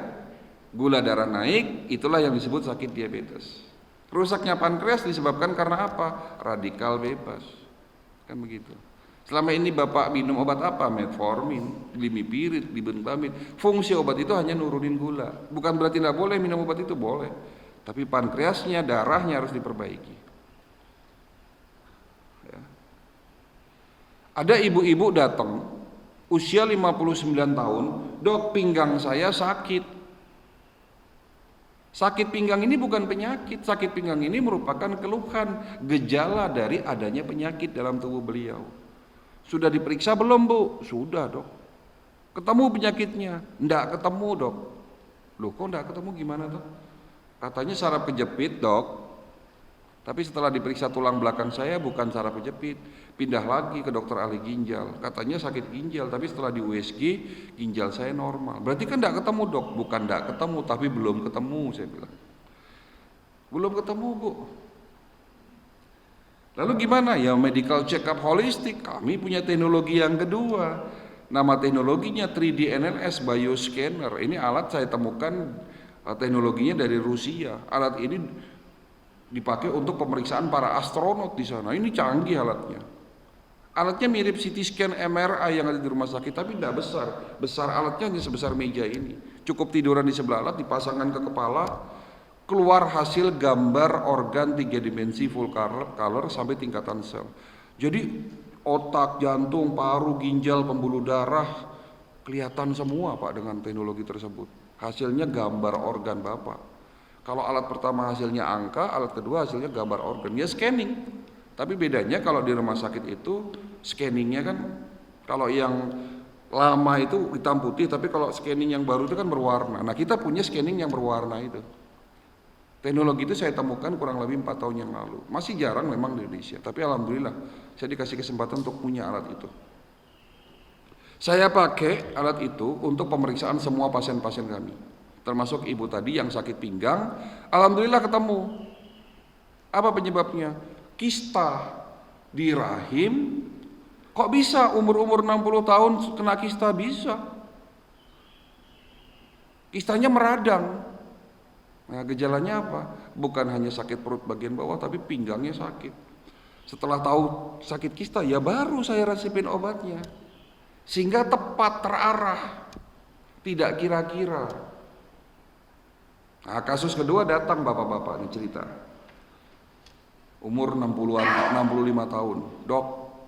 gula darah naik, itulah yang disebut sakit diabetes. Rusaknya pankreas disebabkan karena apa? Radikal bebas, kan begitu. Selama ini Bapak minum obat apa? Metformin, glimipirid, glibenclamid. Fungsi obat itu hanya nurunin gula, bukan berarti tidak boleh minum obat itu, boleh. Tapi pankreasnya, darahnya harus diperbaiki. Ya. Ada ibu-ibu datang usia 59 tahun, dok pinggang saya sakit. Sakit pinggang ini bukan penyakit, sakit pinggang ini merupakan keluhan, gejala dari adanya penyakit dalam tubuh beliau. Sudah diperiksa belum Bu? Sudah dok. Ketemu penyakitnya? Enggak ketemu dok. Loh kok enggak ketemu gimana dok? Katanya saraf kejepit dok. Tapi setelah diperiksa tulang belakang saya bukan saraf kejepit, pindah lagi ke dokter ahli ginjal. Katanya sakit ginjal, tapi setelah di USG ginjal saya normal. Berarti kan tidak ketemu dok, bukan tidak ketemu, tapi belum ketemu saya bilang. Belum ketemu Bu. Lalu gimana? Ya medical check up holistik. Kami punya teknologi yang kedua. Nama teknologinya 3D NLS Bioscanner. Ini alat saya temukan teknologinya dari Rusia. Alat ini dipakai untuk pemeriksaan para astronot di sana. Ini canggih alatnya. Alatnya mirip CT scan MRI yang ada di rumah sakit, tapi tidak besar. Besar alatnya hanya sebesar meja ini. Cukup tiduran di sebelah alat, dipasangkan ke kepala, keluar hasil gambar organ 3 dimensi full color sampai tingkatan sel. Jadi otak, jantung, paru, ginjal, pembuluh darah, Kelihatan semua Pak dengan teknologi tersebut. Hasilnya gambar organ Bapak. Kalau alat pertama hasilnya angka, alat kedua hasilnya gambar organ. Ya scanning. Tapi bedanya kalau di rumah sakit itu scanningnya kan, kalau yang lama itu hitam putih, tapi kalau scanning yang baru itu kan berwarna. Nah kita punya scanning yang berwarna itu. Teknologi itu saya temukan kurang lebih 4 tahun yang lalu. Masih jarang memang di Indonesia, tapi alhamdulillah saya dikasih kesempatan untuk punya alat itu. Saya pakai alat itu untuk pemeriksaan semua pasien-pasien kami, termasuk ibu tadi yang sakit pinggang. Alhamdulillah ketemu. Apa penyebabnya? Kista di rahim. Kok bisa umur-umur 60 tahun kena kista? Bisa. Kistanya meradang. Nah gejalanya apa? Bukan hanya sakit perut bagian bawah, tapi pinggangnya sakit. Setelah tahu sakit kista, ya baru saya resepin obatnya. Sehingga tepat, terarah, tidak kira-kira. Nah kasus kedua datang bapak-bapak, ini cerita. Umur 60-an, 65 tahun. Dok,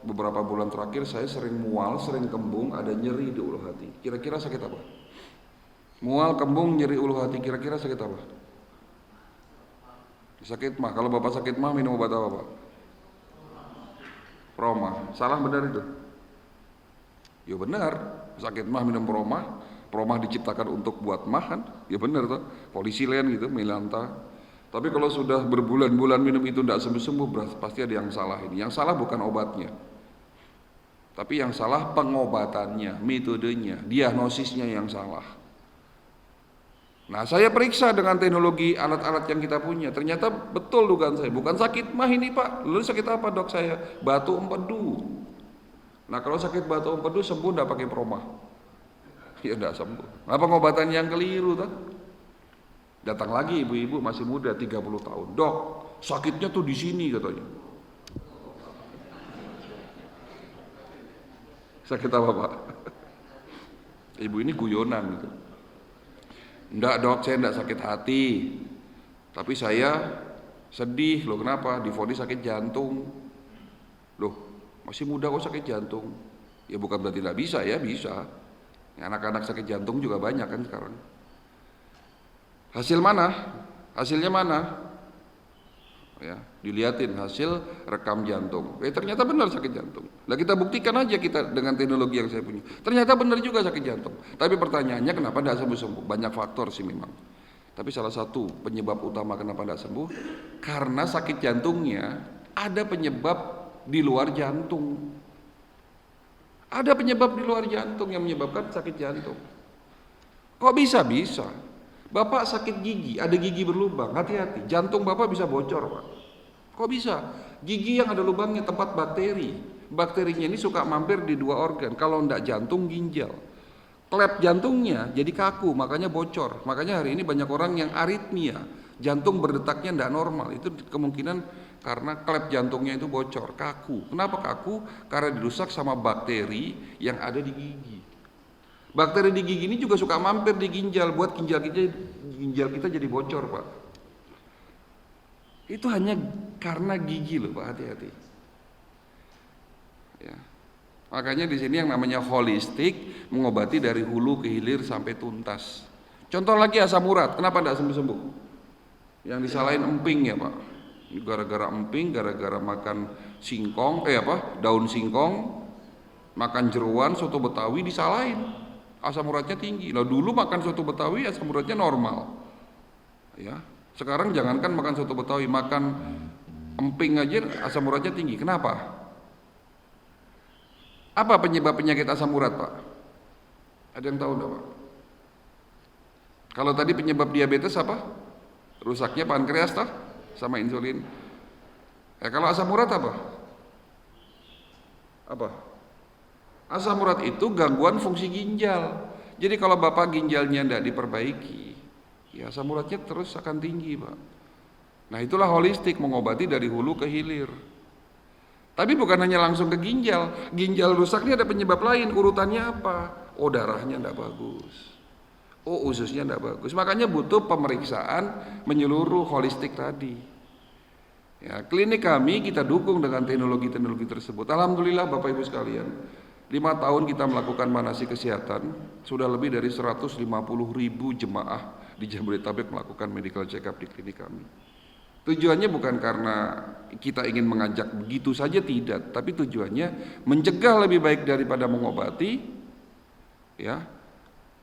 beberapa bulan terakhir saya sering mual, sering kembung, ada nyeri di ulu hati. Kira-kira sakit apa? Mual, kembung, nyeri ulu hati, kira-kira sakit apa? Sakit mah. Kalau bapak sakit mah minum obat apa Pak? Proma. Salah benar itu? Ya benar. Sakit mah minum proma. Proma diciptakan untuk buat mah kan? Ya benar tuh. Polisi lain gitu, Milanta. Tapi kalau sudah berbulan-bulan minum itu tidak sembuh-sembuh, pasti ada yang salah ini. Yang salah bukan obatnya, tapi yang salah pengobatannya, metodenya, diagnosisnya yang salah. Nah saya periksa dengan teknologi alat-alat yang kita punya. Ternyata betul dugaan saya, bukan sakit mah ini Pak. Lalu sakit apa dok saya? Batu empedu. Nah kalau sakit batu empedu sembuh tidak pakai proma? Ya tidak sembuh. Nah pengobatan yang keliru tak? Datang lagi ibu-ibu masih muda 30 tahun. Dok sakitnya tuh di sini katanya. Sakit apa Pak? Ibu ini guyonan gitu. Enggak dok, saya enggak sakit hati, tapi saya sedih. Loh kenapa? Divonis sakit jantung. Loh masih muda kok sakit jantung? Ya bukan berarti tidak bisa ya, bisa. Anak-anak sakit jantung juga banyak kan sekarang. Hasil mana? Hasilnya mana? Ya, dilihatin hasil rekam jantung. Ternyata benar sakit jantung. Nah kita buktikan aja kita dengan teknologi yang saya punya. Ternyata benar juga sakit jantung. Tapi pertanyaannya kenapa tidak sembuh-sembuh? Banyak faktor sih memang. Tapi salah satu penyebab utama kenapa tidak sembuh, karena sakit jantungnya ada penyebab di luar jantung. Ada penyebab di luar jantung yang menyebabkan sakit jantung. Kok bisa? Bisa. Bapak sakit gigi, ada gigi berlubang, hati-hati, jantung bapak bisa bocor Pak. Kok bisa? Gigi yang ada lubangnya tempat bakteri. Bakterinya ini suka mampir di dua organ, kalau enggak jantung, ginjal. Klep jantungnya jadi kaku, makanya bocor. Makanya hari ini banyak orang yang aritmia, jantung berdetaknya enggak normal. Itu kemungkinan karena klep jantungnya itu bocor, kaku. Kenapa kaku? Karena dirusak sama bakteri yang ada di gigi. Bakteri di gigi ini juga suka mampir di ginjal, buat ginjal kita jadi bocor Pak. Itu hanya karena gigi loh Pak, hati-hati. Ya. Makanya di sini yang namanya holistik, mengobati dari hulu ke hilir sampai tuntas. Contoh lagi asam urat, kenapa tidak sembuh-sembuh? Yang disalahin emping ya Pak. Gara-gara emping, gara-gara makan singkong, daun singkong, makan jeruan, soto Betawi disalahin. Asam uratnya tinggi. Nah dulu makan soto Betawi asam uratnya normal. Ya, sekarang jangankan makan soto Betawi, makan emping aja asam uratnya tinggi. Kenapa? Apa penyebab penyakit asam urat, Pak? Ada yang tahu enggak, Pak? Kalau tadi penyebab diabetes apa? Rusaknya pankreas tah sama insulin. Kalau asam urat apa? Apa? Asam urat itu gangguan fungsi ginjal. Jadi kalau bapak ginjalnya tidak diperbaiki, ya asam uratnya terus akan tinggi Pak. Nah itulah holistik, mengobati dari hulu ke hilir. Tapi bukan hanya langsung ke ginjal. Ginjal rusak ini ada penyebab lain. Urutannya apa? Oh darahnya tidak bagus. Oh ususnya tidak bagus. Makanya butuh pemeriksaan menyeluruh holistik tadi. Ya, klinik kami kita dukung dengan teknologi-teknologi tersebut. Alhamdulillah Bapak Ibu sekalian. 5 tahun kita melakukan manasik kesehatan, sudah lebih dari 150.000 jemaah di Jabodetabek melakukan medical check up di klinik kami. Tujuannya bukan karena kita ingin mengajak begitu saja, tidak, tapi tujuannya mencegah lebih baik daripada mengobati, ya.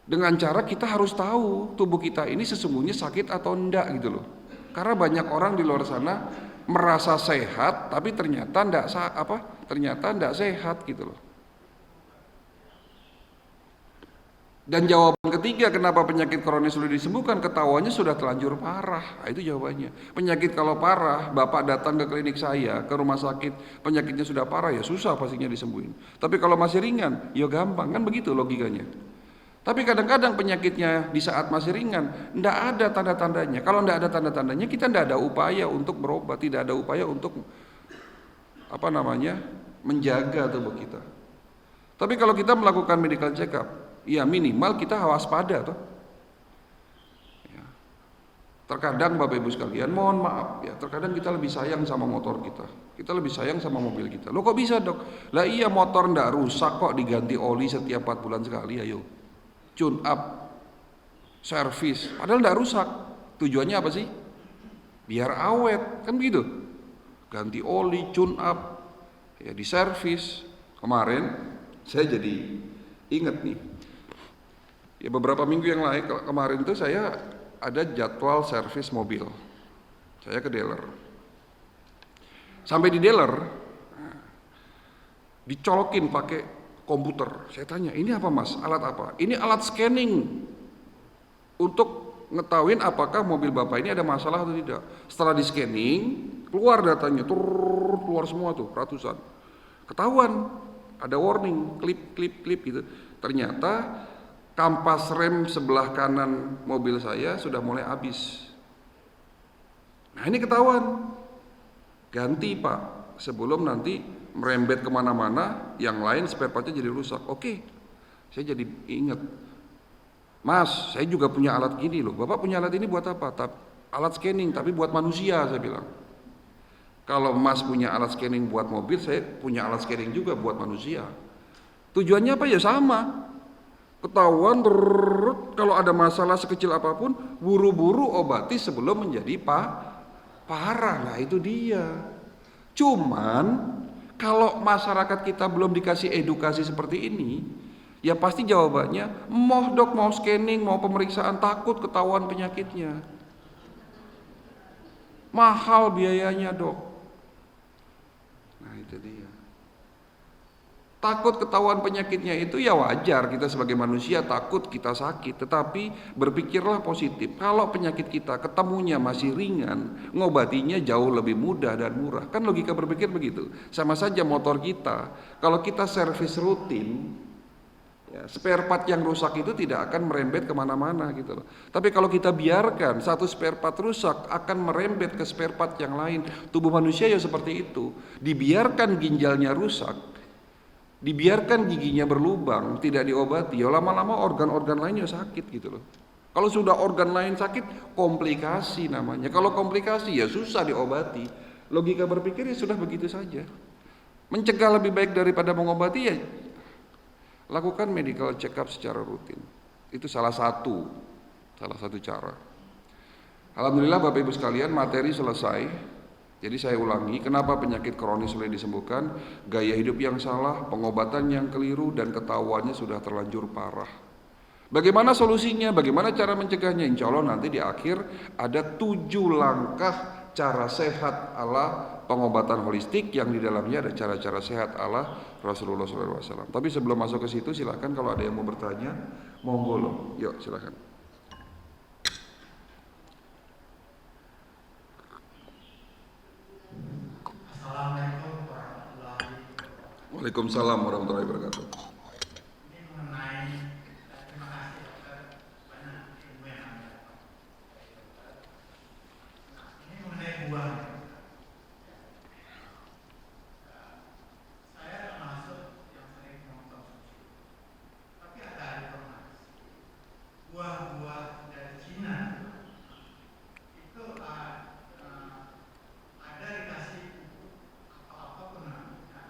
Dengan cara kita harus tahu tubuh kita ini sesungguhnya sakit atau enggak gitu loh. Karena banyak orang di luar sana merasa sehat tapi ternyata enggak sehat gitu loh. Dan jawaban ketiga kenapa penyakit kronis sudah disembuhkan, ketahuannya sudah terlanjur parah. Nah, itu jawabannya. Penyakit kalau parah, Bapak datang ke klinik saya, ke rumah sakit, penyakitnya sudah parah, ya susah pastinya disembuhin. Tapi kalau masih ringan, ya gampang, kan begitu logikanya. Tapi kadang-kadang penyakitnya di saat masih ringan, tidak ada tanda-tandanya. Kalau tidak ada tanda-tandanya, kita tidak ada upaya untuk berobat, tidak ada upaya untuk menjaga tubuh kita. Tapi kalau kita melakukan medical check up, ya minimal kita waspada toh. Ya. Terkadang Bapak Ibu sekalian, mohon maaf ya, terkadang kita lebih sayang sama motor kita lebih sayang sama mobil kita. Loh kok bisa dok? Lah iya, motor ndak rusak kok, diganti oli setiap 4 bulan sekali, ayo tune up, servis, padahal ndak rusak. Tujuannya apa sih? Biar awet, kan begitu. Ganti oli, tune up, ya diservis. Kemarin saya jadi ingat nih, ya beberapa minggu yang lalu kemarin tuh saya ada jadwal servis mobil. Saya ke dealer. Sampai di dealer dicolokin pakai komputer. Saya tanya, "Ini apa Mas? Alat apa?" "Ini alat scanning untuk ngetahuin apakah mobil Bapak ini ada masalah atau tidak." Setelah di scanning, keluar datanya, keluar semua tuh ratusan. Ketahuan, ada warning, klip gitu. Ternyata kampas rem sebelah kanan mobil saya sudah mulai habis. Nah ini ketahuan, ganti Pak, sebelum nanti merembet kemana-mana, yang lain spare partnya jadi rusak. Oke, saya jadi ingat, Mas, saya juga punya alat gini loh. Bapak punya alat ini buat apa? Alat scanning, tapi buat manusia, saya bilang. Kalau Mas punya alat scanning buat mobil, saya punya alat scanning juga buat manusia. Tujuannya apa ya sama. Ketahuan, kalau ada masalah sekecil apapun, buru-buru obati sebelum menjadi parah. Nah itu dia. Cuman kalau masyarakat kita belum dikasih edukasi seperti ini, ya pasti jawabannya mau dok, mau scanning, mau pemeriksaan, takut ketahuan penyakitnya. Mahal biayanya dok. Nah itu dia. Takut ketahuan penyakitnya itu ya wajar, kita sebagai manusia takut kita sakit. Tetapi berpikirlah positif, kalau penyakit kita ketemunya masih ringan, ngobatinya jauh lebih mudah dan murah. Kan logika berpikir begitu. Sama saja motor kita, kalau kita servis rutin, ya, spare part yang rusak itu tidak akan merembet kemana-mana gitu loh. Tapi kalau kita biarkan satu spare part rusak, akan merembet ke spare part yang lain. Tubuh manusia ya seperti itu, dibiarkan ginjalnya rusak, dibiarkan giginya berlubang, tidak diobati, ya lama-lama organ-organ lainnya sakit gitu loh. Kalau sudah organ lain sakit, komplikasi namanya. Kalau komplikasi ya susah diobati. Logika berpikir ya sudah begitu saja. Mencegah lebih baik daripada mengobati, ya lakukan medical check up secara rutin. Itu salah satu cara. Alhamdulillah Bapak Ibu sekalian, materi selesai. Jadi saya ulangi, kenapa penyakit kronis sulit disembuhkan? Gaya hidup yang salah, pengobatan yang keliru, dan ketahuannya sudah terlanjur parah. Bagaimana solusinya? Bagaimana cara mencegahnya? Insya Allah nanti di akhir ada 7 langkah cara sehat ala pengobatan holistik, yang di dalamnya ada cara-cara sehat ala Rasulullah SAW. Tapi sebelum masuk ke situ, silakan kalau ada yang mau bertanya, monggo loh. Yuk silakan. Waalaikumsalam warahmatullahi wabarakatuh. Ini mengenai, terima kasih dokter, banyak ilmu yang Anda dapat. Ini mengenai buah. Saya termasuk yang sering mengkonsumsi, tapi ada informasi buah-buah dari Cina itu ada dikasih pupuk atau apapun namanya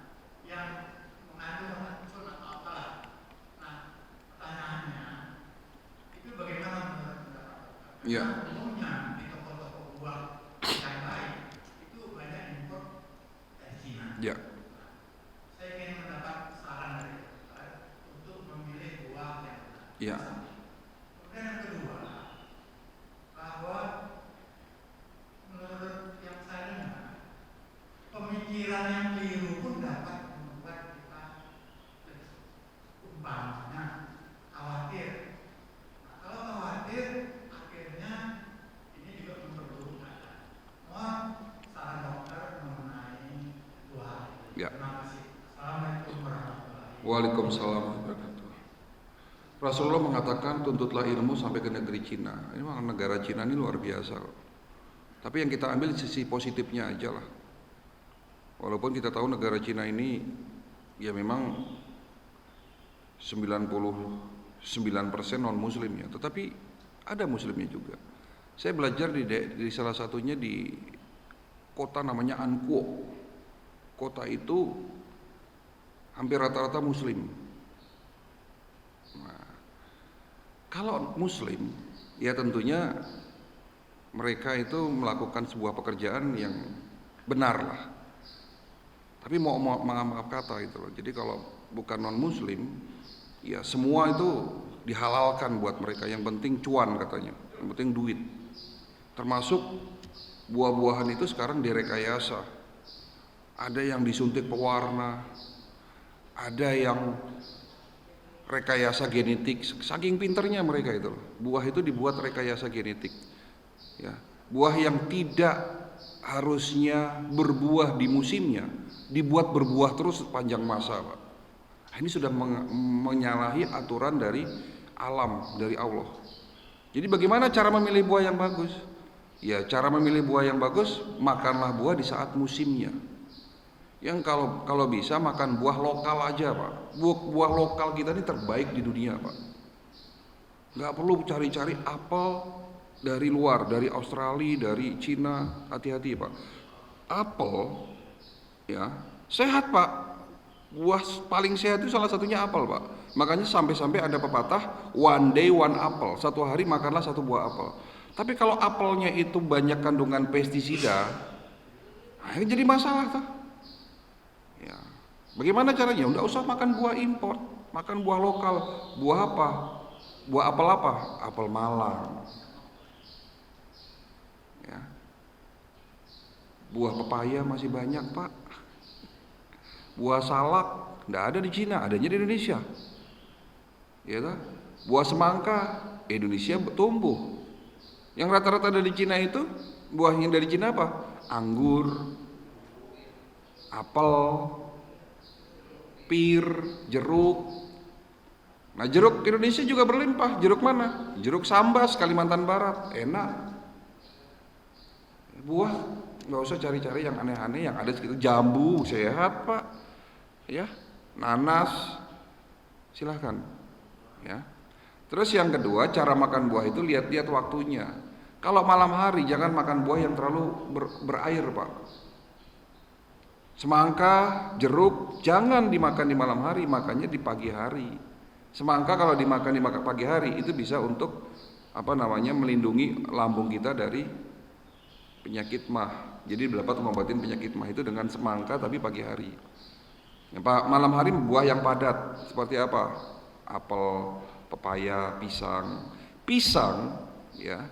yang mengandung racun atau Ya. Karena umumnya di toko-toko buah yang lain itu banyak impor dari Cina. Ya. Saya ingin mendapat saran dari Dokter untuk memilih buah yang benar. Ya. Kemudian yang kedua, bahwa menurut yang saya dengar, pemikiran yang keliru pun dapat membuat kita umpamanya khawatir. Nah, kalau khawatir, akhirnya ini juga memperburuk keadaan. Mohon saran dokter mengenai buah. Ya. Terima kasih. Assalamualaikum warahmatullahi wabarakatuh. Waalaikumsalam warahmatullahi wabarakatuh. Rasulullah mengatakan tuntutlah ilmu sampai ke negeri Cina. Ini memang negara Cina ini luar biasa. Tapi yang kita ambil sisi positifnya aja lah. Walaupun kita tahu negara Cina ini ya memang 99% non muslim ya, tetapi ada muslimnya juga. Saya belajar di salah satunya di kota namanya Ankuo. Kota itu hampir rata-rata muslim. Nah, kalau muslim ya tentunya mereka itu melakukan sebuah pekerjaan yang benar lah. Tapi mau maaf kata itu loh. Jadi kalau bukan non muslim ya semua itu dihalalkan buat mereka. Yang penting cuan katanya, yang penting duit. Termasuk buah-buahan itu sekarang direkayasa. Ada yang disuntik pewarna, ada yang rekayasa genetik. Saking pinternya mereka itu loh. Buah itu dibuat rekayasa genetik. Ya, buah yang tidak harusnya berbuah di musimnya dibuat berbuah terus sepanjang masa, Pak. Ini sudah menyalahi aturan dari alam, dari Allah. Jadi bagaimana cara memilih buah yang bagus? Ya, cara memilih buah yang bagus, makanlah buah di saat musimnya. Yang kalau bisa makan buah lokal aja, Pak. Buah lokal kita ini terbaik di dunia, Pak. Nggak perlu cari-cari apel dari luar, dari Australia, dari Cina. Hati-hati, Pak. Apel ya sehat, Pak. Buah paling sehat itu salah satunya apel, Pak. Makanya sampai-sampai ada pepatah one day one apple. Satu hari makanlah satu buah apel. Tapi kalau apelnya itu banyak kandungan pestisida, nah ini jadi masalah tuh. Ya. Bagaimana caranya? Udah usah makan buah impor, makan buah lokal. Buah apa? Buah apel apa? Apel Malang. Ya. Buah pepaya masih banyak, Pak. Buah salak enggak ada di Cina, adanya di Indonesia. Ya kan? Buah semangka Indonesia tumbuh. Yang rata-rata ada di Cina itu buah yang dari Cina apa? Anggur, apel, pir, jeruk. Nah, jeruk Indonesia juga berlimpah. Jeruk mana? Jeruk Sambas, Kalimantan Barat, enak. Buah nggak usah cari-cari yang aneh-aneh, yang ada sekitar. Jambu sehat, Pak. Ya, nanas, silahkan. Ya. Terus yang kedua, cara makan buah itu lihat-lihat waktunya. Kalau malam hari jangan makan buah yang terlalu berair, Pak. Semangka, jeruk jangan dimakan di malam hari, makannya di pagi hari. Semangka kalau dimakan di pagi hari itu bisa untuk melindungi lambung kita dari penyakit mah. Jadi dapat mengobatin penyakit mah itu dengan semangka tapi pagi hari. Ya, malam hari buah yang padat seperti apa? Apel, pepaya, pisang. Pisang ya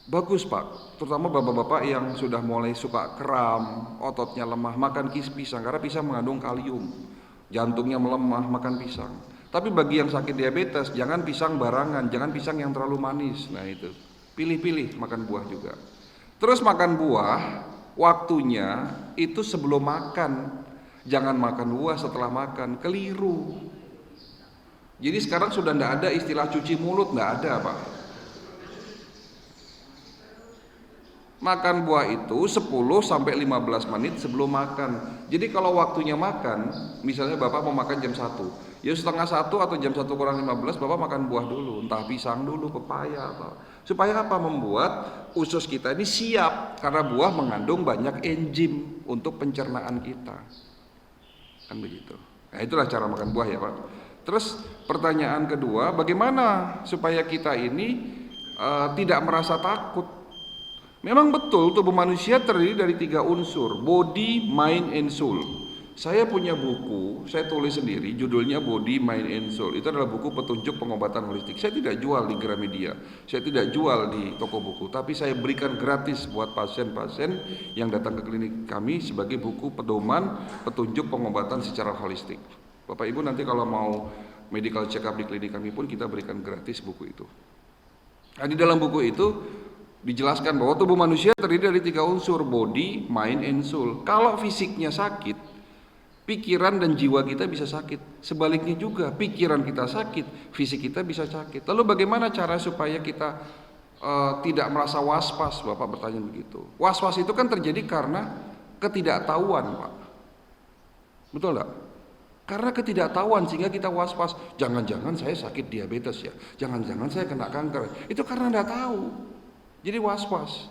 bagus, Pak, terutama bapak-bapak yang sudah mulai suka kram, ototnya lemah, makan pisang karena pisang mengandung kalium. Jantungnya melemah, makan pisang. Tapi bagi yang sakit diabetes, jangan pisang barangan, jangan pisang yang terlalu manis. Nah itu, pilih-pilih makan buah juga. Terus makan buah, waktunya itu sebelum makan. Jangan makan buah setelah makan, keliru. Jadi sekarang sudah tidak ada istilah cuci mulut, tidak ada, Pak. Makan buah itu 10 sampai 15 menit sebelum makan. Jadi kalau waktunya makan, misalnya Bapak mau makan jam 1, ya setengah 1 atau jam 1 kurang 15 Bapak makan buah dulu, entah pisang dulu, pepaya apa. Supaya apa? Membuat usus kita ini siap, karena buah mengandung banyak enzim untuk pencernaan kita. Kan begitu. Nah, itulah cara makan buah ya, Pak. Terus pertanyaan kedua, bagaimana supaya kita ini tidak merasa takut. Memang betul tubuh manusia terdiri dari 3 unsur, body, mind, and soul. Saya punya buku, saya tulis sendiri, judulnya Body, Mind, and Soul. Itu adalah buku petunjuk pengobatan holistik. Saya tidak jual di Gramedia, saya tidak jual di toko buku, tapi saya berikan gratis buat pasien-pasien yang datang ke klinik kami sebagai buku pedoman petunjuk pengobatan secara holistik. Bapak Ibu nanti kalau mau medical check up di klinik kami pun kita berikan gratis buku itu. Nah, di dalam buku itu dijelaskan bahwa tubuh manusia terdiri dari 3 unsur, body, mind, and soul. Kalau fisiknya sakit, pikiran dan jiwa kita bisa sakit. Sebaliknya juga, pikiran kita sakit, fisik kita bisa sakit. Lalu bagaimana cara supaya kita tidak merasa was-was? Bapak bertanya begitu. Was-was itu kan terjadi karena ketidaktahuan, Pak. Betul enggak? Karena ketidaktahuan sehingga kita was-was. Jangan-jangan saya sakit diabetes ya. Jangan-jangan saya kena kanker. Itu karena enggak tahu. Jadi was-was.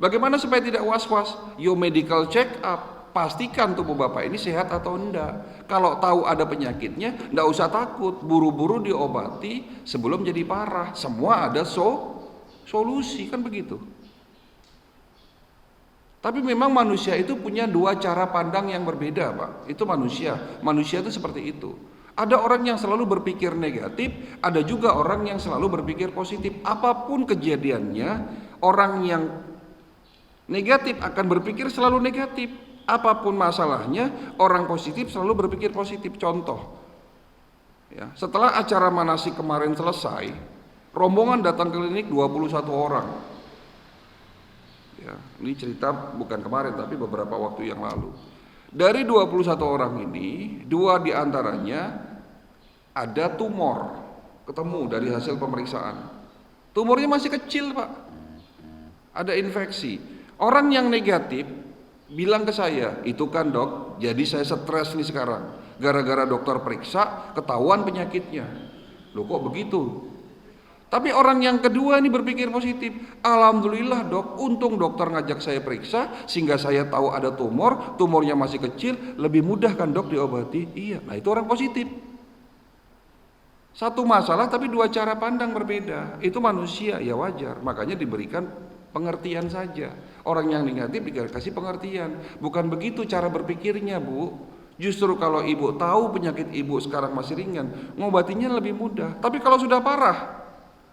Bagaimana supaya tidak was-was? Yo medical check up. Pastikan tubuh Bapak ini sehat atau enggak. Kalau tahu ada penyakitnya, enggak usah takut, buru-buru diobati sebelum jadi parah. Semua ada solusi, kan begitu. Tapi memang manusia itu punya 2 cara pandang yang berbeda, Pak. Itu manusia. Manusia itu seperti itu. Ada orang yang selalu berpikir negatif, ada juga orang yang selalu berpikir positif. Apapun kejadiannya, orang yang negatif akan berpikir selalu negatif. Apapun masalahnya, orang positif selalu berpikir positif. Contoh, ya, setelah acara manasik kemarin selesai, rombongan datang ke klinik 21 orang. Ya, ini cerita bukan kemarin tapi beberapa waktu yang lalu. Dari 21 orang ini, 2 diantaranya ada tumor, ketemu dari hasil pemeriksaan. Tumornya masih kecil, Pak. Ada infeksi. Orang yang negatif bilang ke saya, itu kan dok, jadi saya stres nih sekarang. Gara-gara dokter periksa, ketahuan penyakitnya. Loh kok begitu? Tapi orang yang kedua ini berpikir positif. Alhamdulillah dok, untung dokter ngajak saya periksa, sehingga saya tahu ada tumor, tumornya masih kecil, lebih mudah kan dok diobati? Iya, nah itu orang positif. Satu masalah tapi 2 cara pandang berbeda. Itu manusia, ya wajar. Makanya diberikan pengertian saja. Orang yang negatif dikasih pengertian. Bukan begitu cara berpikirnya, Bu. Justru kalau ibu tahu penyakit ibu sekarang masih ringan, ngobatinya lebih mudah. Tapi kalau sudah parah,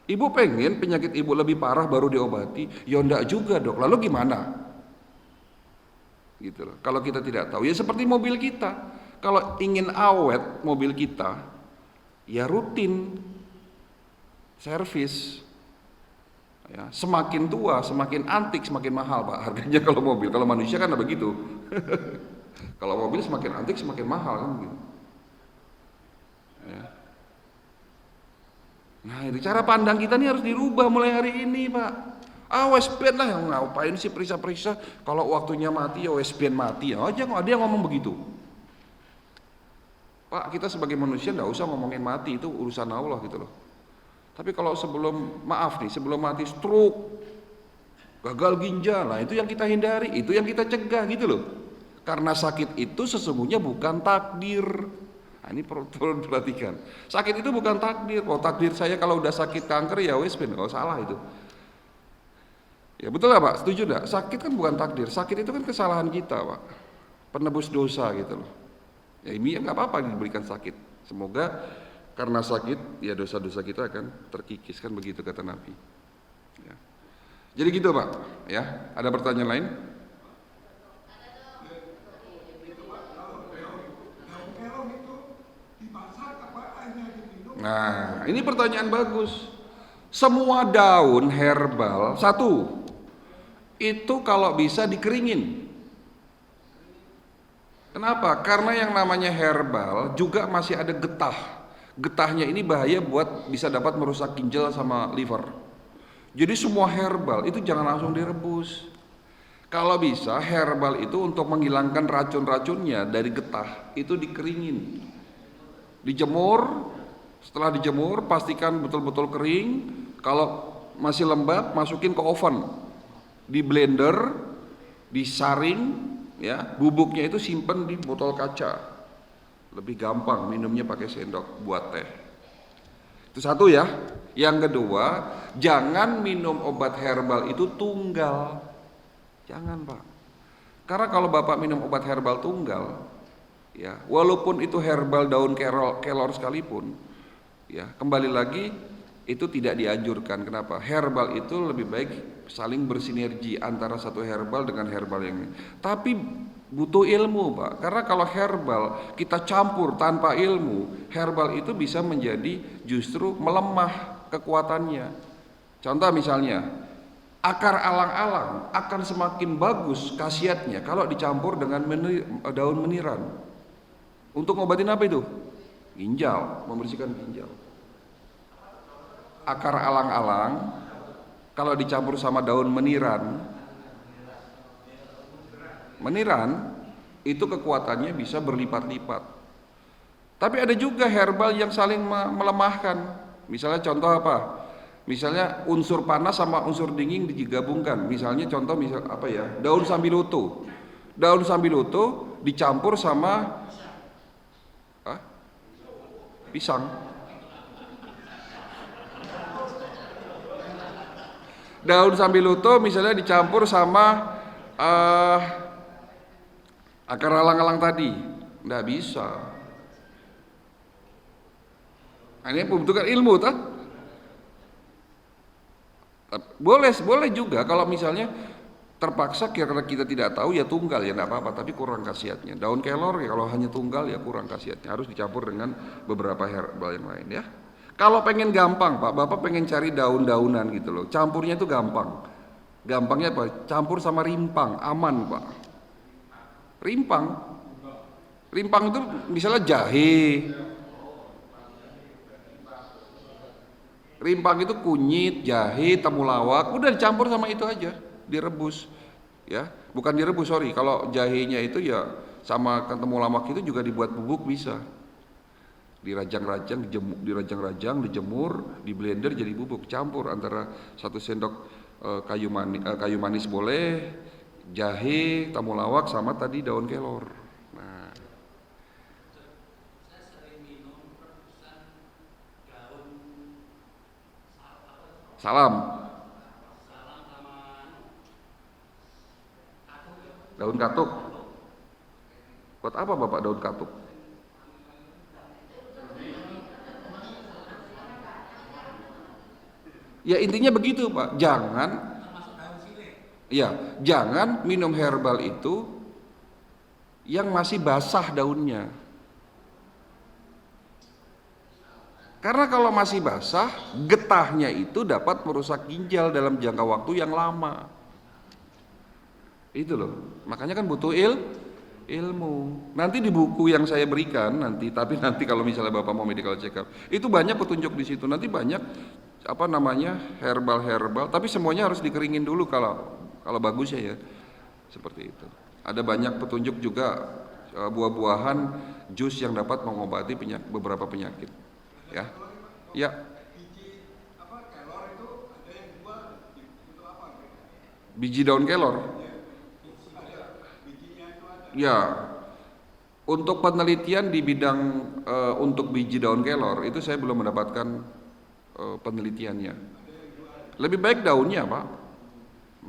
ibu pengen penyakit ibu lebih parah baru diobati, ya enggak juga dok. Lalu gimana? Gitu loh. Kalau kita tidak tahu, ya seperti mobil kita. Kalau ingin awet mobil kita, ya rutin servis. Ya, semakin tua, semakin antik, semakin mahal Pak harganya kalau mobil. Kalau manusia kan begitu. Kalau mobil semakin antik, semakin mahal kan gitu. Ya. Nah, ini cara pandang kita nih harus dirubah mulai hari ini, Pak. Wespen lah yang ngapain sih periksa-periksa, kalau waktunya mati ya wespen mati aja. Kok ada yang ngomong begitu? Pak, kita sebagai manusia enggak usah ngomongin mati, itu urusan Allah gitu loh. Tapi kalau sebelum mati stroke, gagal ginjal, nah itu yang kita hindari, itu yang kita cegah gitu loh. Karena sakit itu sesungguhnya bukan takdir. Nah, ini perlu perhatikan. Sakit itu bukan takdir. Oh, takdir saya kalau udah sakit kanker ya wes ben, oh salah itu. Ya betul lah Pak, setuju enggak? Sakit kan bukan takdir. Sakit itu kan kesalahan kita, Pak. Penebus dosa gitu loh. Ya ini ya enggak apa-apa diberikan sakit. Semoga karena sakit, ya dosa-dosa kita akan terkikis, kan begitu kata Nabi. Ya. Jadi gitu Pak, ya. Ada pertanyaan lain? Nah, ini pertanyaan bagus. Semua daun herbal, satu, itu kalau bisa dikeringin. Kenapa? Karena yang namanya herbal juga masih ada getah. Getahnya ini bahaya buat bisa dapat merusak ginjal sama liver. Jadi semua herbal itu jangan langsung direbus. Kalau bisa herbal itu untuk menghilangkan racun-racunnya dari getah itu dikeringin. Dijemur, setelah dijemur pastikan betul-betul kering. Kalau masih lembab masukin ke oven. Di blender, disaring ya, bubuknya itu simpen di botol kaca. Lebih gampang minumnya pakai sendok buat teh. Itu satu ya. Yang kedua, jangan minum obat herbal itu tunggal. Jangan, Pak. Karena kalau Bapak minum obat herbal tunggal, ya, walaupun itu herbal daun kelor sekalipun, ya, kembali lagi itu tidak dianjurkan. Kenapa? Herbal itu lebih baik saling bersinergi antara satu herbal dengan herbal yang lain. Tapi butuh ilmu, Pak. Karena kalau herbal kita campur tanpa ilmu, herbal itu bisa menjadi justru melemah kekuatannya. Contoh misalnya, akar alang-alang akan semakin bagus khasiatnya kalau dicampur dengan daun meniran. Untuk ngobatin apa itu? Ginjal, membersihkan ginjal. Akar alang-alang kalau dicampur sama daun meniran itu kekuatannya bisa berlipat-lipat. Tapi ada juga herbal yang saling melemahkan. Misalnya contoh apa? Misalnya unsur panas sama unsur dingin digabungkan. Misalnya contoh apa ya? Daun sambiloto. Daun sambiloto dicampur sama pisang. Daun sambiloto misalnya dicampur sama akar alang-alang tadi, nggak bisa. Nah, ini membutuhkan ilmu, tak? Boleh juga kalau misalnya terpaksa karena kita tidak tahu ya tunggal ya nggak apa-apa, tapi kurang khasiatnya. Daun kelor ya kalau hanya tunggal ya kurang khasiatnya, harus dicampur dengan beberapa herbal yang lain ya. Kalau pengen gampang, Pak, Bapak pengen cari daun-daunan gitu loh, campurnya itu gampang. Gampangnya apa? Campur sama rimpang, aman, Pak. Rimpang itu misalnya jahe. Rimpang itu kunyit, jahe, temulawak, udah dicampur sama itu aja, direbus. Ya, bukan direbus, sorry. Kalau jahenya itu ya sama temulawak itu juga dibuat bubuk bisa. Dirajang-rajang, dijemur, di blender jadi bubuk, campur antara 1 sendok kayu manis boleh, jahe, temulawak sama tadi daun kelor. Nah, salam. Daun katuk. Buat apa Bapak daun katuk? Ya intinya begitu, Pak. Jangan minum herbal itu yang masih basah daunnya. Karena kalau masih basah, getahnya itu dapat merusak ginjal dalam jangka waktu yang lama. Itu loh. Makanya kan butuh ilmu. Nanti di buku yang saya berikan tapi nanti kalau misalnya Bapak mau medical check up, itu banyak petunjuk di situ. Nanti banyak herbal, tapi semuanya harus dikeringin dulu kalau bagus ya, seperti itu. Ada banyak petunjuk juga buah-buahan, jus yang dapat mengobati beberapa penyakit. Ya. Kelor itu ada yang dijual untuk apa? Biji daun kelor. Ya. Untuk penelitian di bidang untuk biji daun kelor itu saya belum mendapatkan penelitiannya. Lebih baik daunnya, Pak.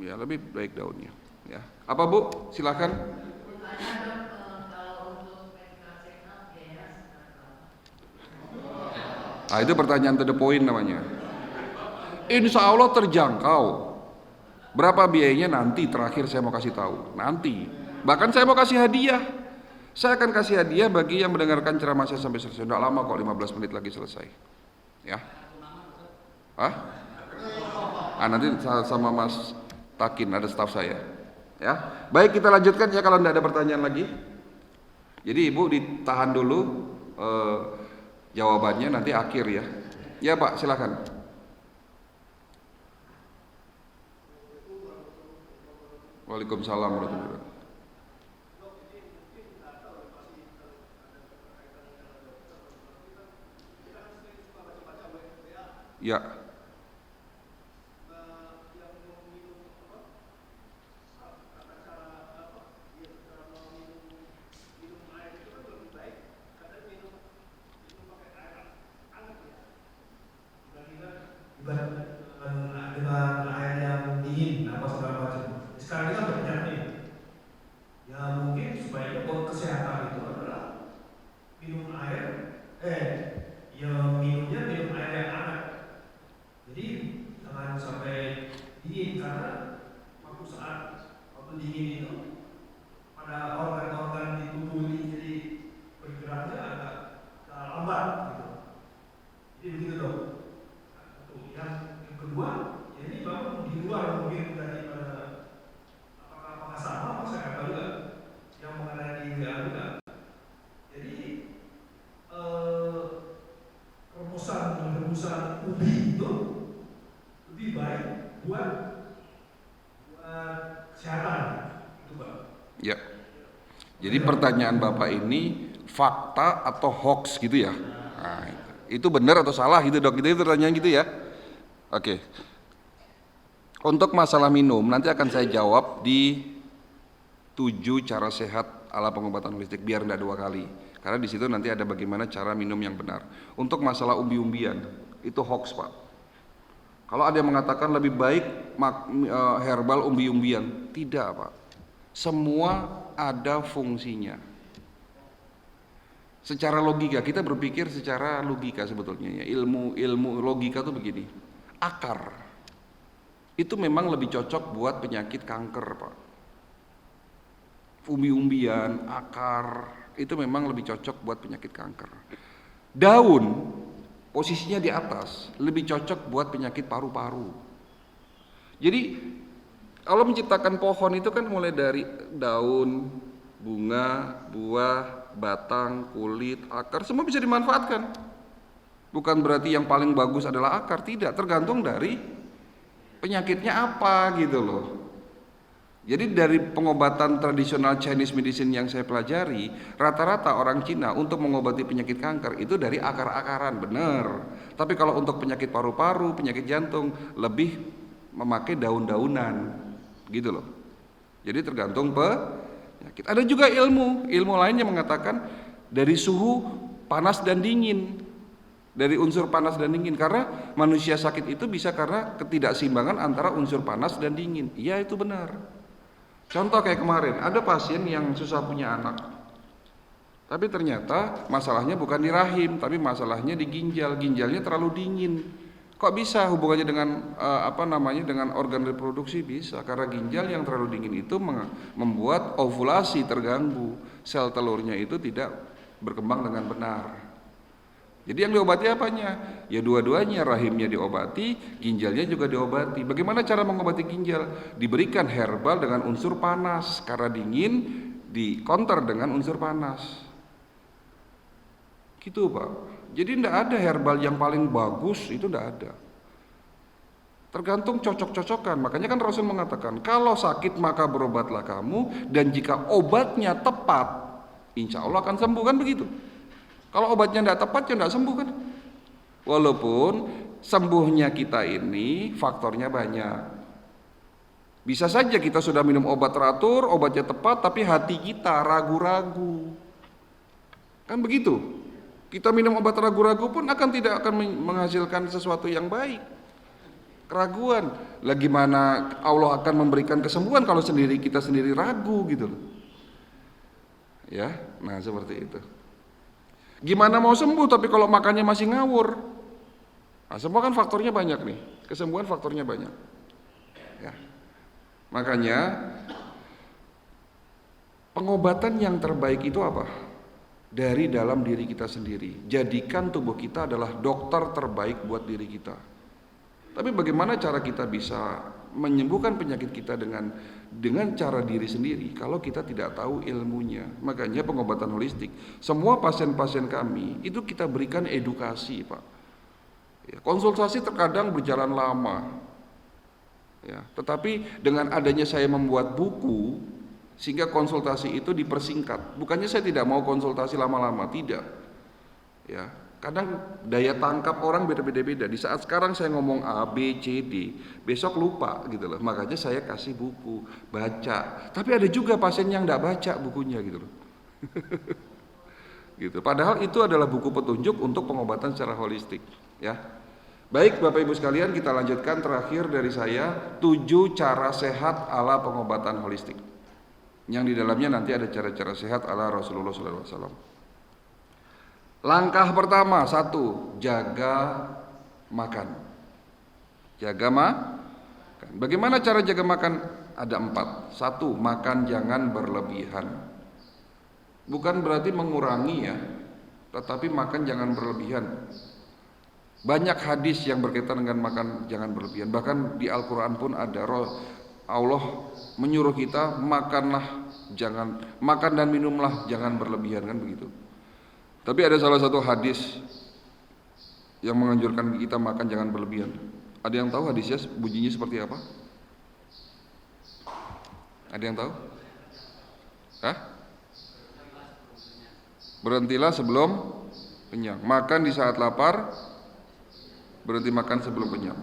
Ya, lebih baik daunnya. Ya. Apa Bu? Silakan. Ah, itu pertanyaan to the point namanya. Insya Allah terjangkau. Berapa biayanya nanti terakhir saya mau kasih tahu. Nanti. Bahkan saya mau kasih hadiah. Saya akan kasih hadiah bagi yang mendengarkan ceramah saya sampai selesai. Tidak lama kok, 15 menit lagi selesai. Ya. Nanti sama Mas Takin, ada staf saya. Ya. Baik, kita lanjutkan ya kalau tidak ada pertanyaan lagi. Jadi Ibu ditahan dulu jawabannya nanti akhir ya. Ya Pak, silakan. Waalaikumsalam warahmatullahi wabarakatuh. Ya. buat kesehatan itu adalah minum air, ya minumnya minum air yang hangat. Jadi jangan sampai dingin, karena waktu dingin itu pada organ-organ di tubuh ini jadi bergeraknya agak lambat gitu. Jadi begitu dong. Yang kedua, ya ini memang di luar mungkin daripada apakah sama, saya nggak tahu juga yang mengenai IWA juga. Jadi rebusan ubi itu lebih baik buat kesehatan, itu Pak. Ya. Jadi pertanyaan Bapak ini fakta atau hoax gitu ya? Nah, itu benar atau salah gitu dok? Itu pertanyaan gitu ya? Oke. Untuk masalah minum nanti akan saya jawab di 7 cara sehat ala pengobatan holistik, biar tidak 2 kali. Karena di situ nanti ada bagaimana cara minum yang benar. Untuk masalah umbi-umbian itu hoax Pak. Kalau ada yang mengatakan lebih baik herbal umbi-umbian, tidak Pak. Semua ada fungsinya. Secara logika, kita berpikir secara logika sebetulnya ya. Ilmu logika tuh begini. Akar itu memang lebih cocok buat penyakit kanker Pak. Umbi-umbian, akar itu memang lebih cocok buat penyakit kanker. Daun posisinya di atas lebih cocok buat penyakit paru-paru. Jadi Allah menciptakan pohon itu kan mulai dari daun, bunga, buah, batang, kulit, akar, semua bisa dimanfaatkan. Bukan berarti yang paling bagus adalah akar, tidak, tergantung dari penyakitnya apa gitu loh. Jadi dari pengobatan tradisional Chinese medicine yang saya pelajari, rata-rata orang Cina untuk mengobati penyakit kanker itu dari akar-akaran, benar. Tapi kalau untuk penyakit paru-paru, penyakit jantung, lebih memakai daun-daunan, gitu loh. Jadi tergantung penyakit. Ada juga ilmu lain yang mengatakan dari suhu panas dan dingin, dari unsur panas dan dingin. Karena manusia sakit itu bisa karena ketidakseimbangan antara unsur panas dan dingin. Iya itu benar. Contoh kayak kemarin, ada pasien yang susah punya anak. Tapi ternyata masalahnya bukan di rahim, tapi masalahnya di ginjal. Ginjalnya terlalu dingin. Kok bisa hubungannya dengan dengan organ reproduksi? Bisa, karena ginjal yang terlalu dingin itu membuat ovulasi terganggu. Sel telurnya itu tidak berkembang dengan benar. Jadi yang diobati apanya? Ya dua-duanya, rahimnya diobati, ginjalnya juga diobati. Bagaimana cara mengobati ginjal? Diberikan herbal dengan unsur panas, karena dingin di-counter dengan unsur panas. Gitu Pak. Jadi tidak ada herbal yang paling bagus, itu tidak ada. Tergantung cocok-cocokan. Makanya kan Rasul mengatakan, kalau sakit maka berobatlah kamu, dan jika obatnya tepat, insya Allah akan sembuh, kan begitu. Kalau obatnya tidak tepat ya tidak sembuh kan. Walaupun sembuhnya kita ini faktornya banyak. Bisa saja kita sudah minum obat teratur, obatnya tepat, tapi hati kita ragu-ragu. Kan begitu. Kita minum obat ragu-ragu pun tidak akan menghasilkan sesuatu yang baik. Keraguan. Lah gimana Allah akan memberikan kesembuhan kalau kita sendiri ragu gitu loh. Ya, nah seperti itu. Gimana mau sembuh tapi kalau makannya masih ngawur? Nah, semua kan faktornya banyak nih. Kesembuhan faktornya banyak. Ya. Makanya pengobatan yang terbaik itu apa? Dari dalam diri kita sendiri. Jadikan tubuh kita adalah dokter terbaik buat diri kita. Tapi bagaimana cara kita bisa menyembuhkan penyakit kita dengan cara diri sendiri kalau kita tidak tahu ilmunya? Makanya pengobatan holistik, semua pasien-pasien kami itu kita berikan edukasi Pak ya, konsultasi terkadang berjalan lama ya, tetapi dengan adanya saya membuat buku sehingga konsultasi itu dipersingkat. Bukannya saya tidak mau konsultasi lama-lama, tidak ya. Kadang daya tangkap orang beda-beda. Di saat sekarang saya ngomong A, B, C, D, besok lupa gitu loh. Makanya saya kasih buku, baca. Tapi ada juga pasien yang enggak baca bukunya gitu loh. Gitu. Padahal itu adalah buku petunjuk untuk pengobatan secara holistik, ya. Baik Bapak Ibu sekalian, kita lanjutkan terakhir dari saya 7 cara sehat ala pengobatan holistik. yang di dalamnya nanti ada cara-cara sehat ala Rasulullah SAW. Langkah pertama, satu, jaga makan. Jaga makan. Bagaimana cara jaga makan? Ada 4. Satu, makan jangan berlebihan. Bukan berarti mengurangi ya, tetapi makan jangan berlebihan. Banyak hadis yang berkaitan dengan makan jangan berlebihan. Bahkan di Al-Quran pun ada, Allah menyuruh kita makan dan minumlah jangan berlebihan, kan begitu. Tapi ada salah satu hadis yang menganjurkan kita makan jangan berlebihan. Ada yang tahu hadisnya bunyinya seperti apa? Ada yang tahu? Hah? Berhentilah sebelum kenyang. Makan di saat lapar, berhenti makan sebelum kenyang.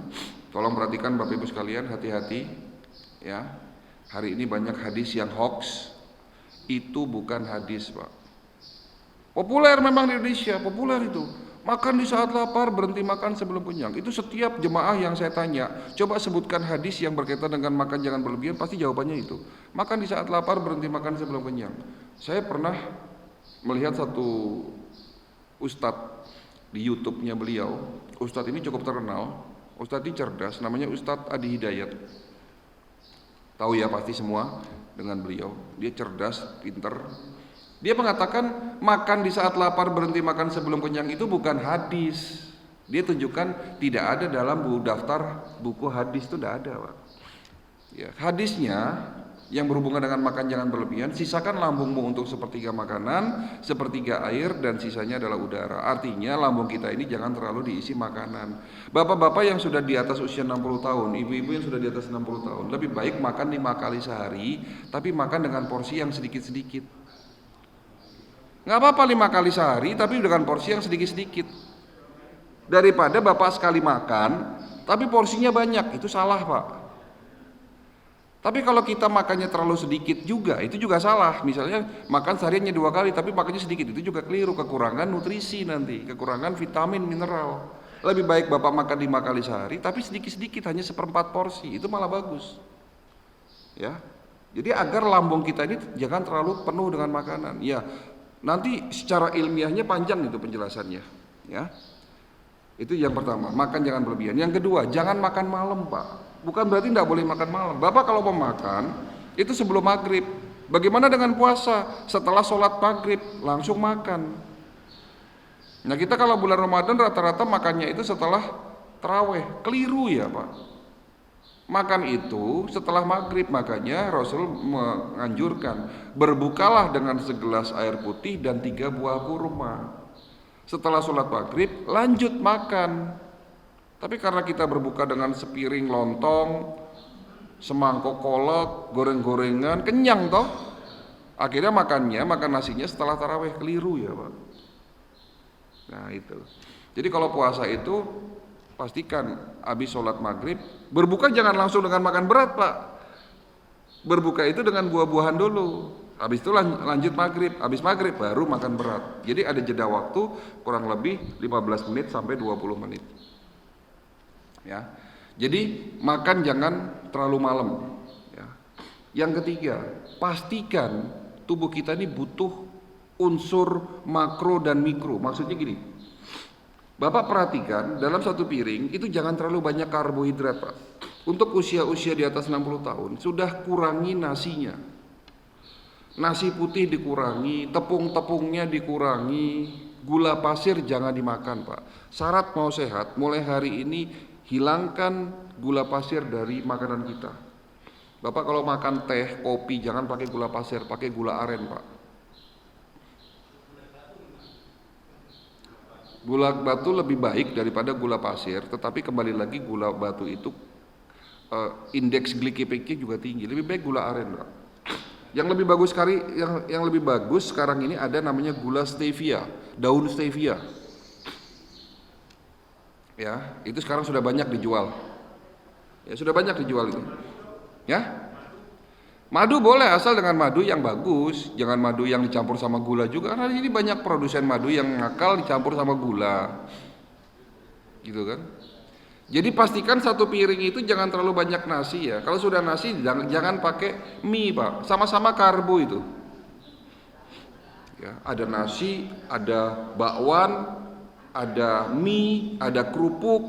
Tolong perhatikan Bapak Ibu sekalian, hati-hati ya. Hari ini banyak hadis yang hoax. Itu bukan hadis, Pak. Populer memang di Indonesia, populer itu. Makan di saat lapar, berhenti makan sebelum kenyang. Itu setiap jemaah yang saya tanya, coba sebutkan hadis yang berkaitan dengan makan jangan berlebihan, pasti jawabannya itu. Makan di saat lapar, berhenti makan sebelum kenyang. Saya pernah melihat satu ustadz di YouTube-nya beliau. Ustadz ini cukup terkenal. Ustadz ini cerdas, namanya Ustadz Adi Hidayat. Tahu ya pasti semua dengan beliau. Dia cerdas, pinter. Dia mengatakan makan di saat lapar berhenti makan sebelum kenyang itu bukan hadis. Dia tunjukkan tidak ada dalam daftar buku hadis, itu tidak ada, Pak. Ya, hadisnya yang berhubungan dengan makan jangan berlebihan, sisakan lambungmu untuk sepertiga makanan, sepertiga air, dan sisanya adalah udara. Artinya lambung kita ini jangan terlalu diisi makanan. Bapak-bapak yang sudah di atas usia 60 tahun, ibu-ibu yang sudah di atas 60 tahun, lebih baik makan 5 kali sehari, tapi makan dengan porsi yang sedikit-sedikit. Nggak apa-apa 5 kali sehari, tapi dengan porsi yang sedikit-sedikit. Daripada bapak sekali makan, tapi porsinya banyak, itu salah, Pak. Tapi kalau kita makannya terlalu sedikit juga, itu juga salah. Misalnya makan sehariannya 2 kali, tapi makannya sedikit, itu juga keliru, kekurangan nutrisi nanti, kekurangan vitamin, mineral. Lebih baik bapak makan 5 kali sehari, tapi sedikit-sedikit, hanya 1/4 porsi, itu malah bagus. Ya, jadi agar lambung kita ini jangan terlalu penuh dengan makanan. Ya, nanti secara ilmiahnya panjang itu penjelasannya. Ya, itu yang pertama, makan jangan berlebihan. Yang kedua, jangan makan malam, Pak. Bukan berarti tidak boleh makan malam. Bapak kalau mau makan itu sebelum maghrib. Bagaimana dengan puasa? Setelah sholat maghrib langsung makan. Nah kita kalau bulan Ramadan rata-rata makannya itu setelah taraweh. Keliru ya Pak. Makan itu setelah maghrib, makanya Rasul menganjurkan berbukalah dengan segelas air putih dan 3 buah kurma. Setelah sholat maghrib lanjut makan. Tapi karena kita berbuka dengan sepiring lontong, semangkok kolak, goreng-gorengan, kenyang toh. Akhirnya makan nasinya setelah taraweh, keliru ya Pak. Nah itu. Jadi kalau puasa itu pastikan habis sholat maghrib, berbuka jangan langsung dengan makan berat Pak. Berbuka itu dengan buah-buahan dulu. Habis itu lanjut maghrib, habis maghrib baru makan berat. Jadi ada jeda waktu kurang lebih 15 menit sampai 20 menit. Ya, jadi makan jangan terlalu malam. Ya. Yang ketiga, pastikan tubuh kita ini butuh unsur makro dan mikro. Maksudnya gini, Bapak perhatikan dalam satu piring itu jangan terlalu banyak karbohidrat Pak. Untuk usia-usia di atas 60 tahun sudah kurangi nasinya. Nasi putih dikurangi, tepung-tepungnya dikurangi, gula pasir jangan dimakan Pak. Syarat mau sehat, mulai hari ini hilangkan gula pasir dari makanan kita. Bapak kalau makan teh, kopi jangan pakai gula pasir, pakai gula aren Pak. Gula batu lebih baik daripada gula pasir, tetapi kembali lagi gula batu itu indeks glikemiknya juga tinggi. Lebih baik gula aren Pak. Yang lebih bagus sekali, yang lebih bagus sekarang ini ada namanya gula stevia, daun stevia. Ya, itu sekarang sudah banyak dijual. Ya, sudah banyak dijual itu. Ya. Madu boleh asal dengan madu yang bagus, jangan madu yang dicampur sama gula juga. Karena ini banyak produsen madu yang ngakal dicampur sama gula. Gitu kan? Jadi pastikan satu piring itu jangan terlalu banyak nasi ya. Kalau sudah nasi jangan pakai mie Pak, sama-sama karbo itu. Ya, ada nasi, ada bakwan, ada mie, ada kerupuk.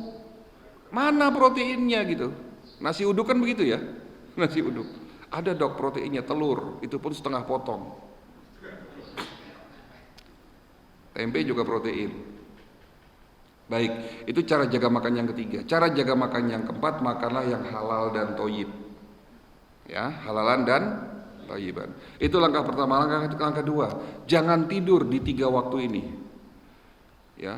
Mana proteinnya gitu? Nasi uduk kan begitu ya? Nasi uduk. Ada dok proteinnya, telur, itu pun setengah potong. Tempe juga protein. Baik, itu cara jaga makan yang ketiga. Cara jaga makan yang keempat, makanlah yang halal dan thayyib. Ya, halalan dan thayyiban. Itu langkah pertama. Langkah kedua, jangan tidur di 3 waktu ini. Ya.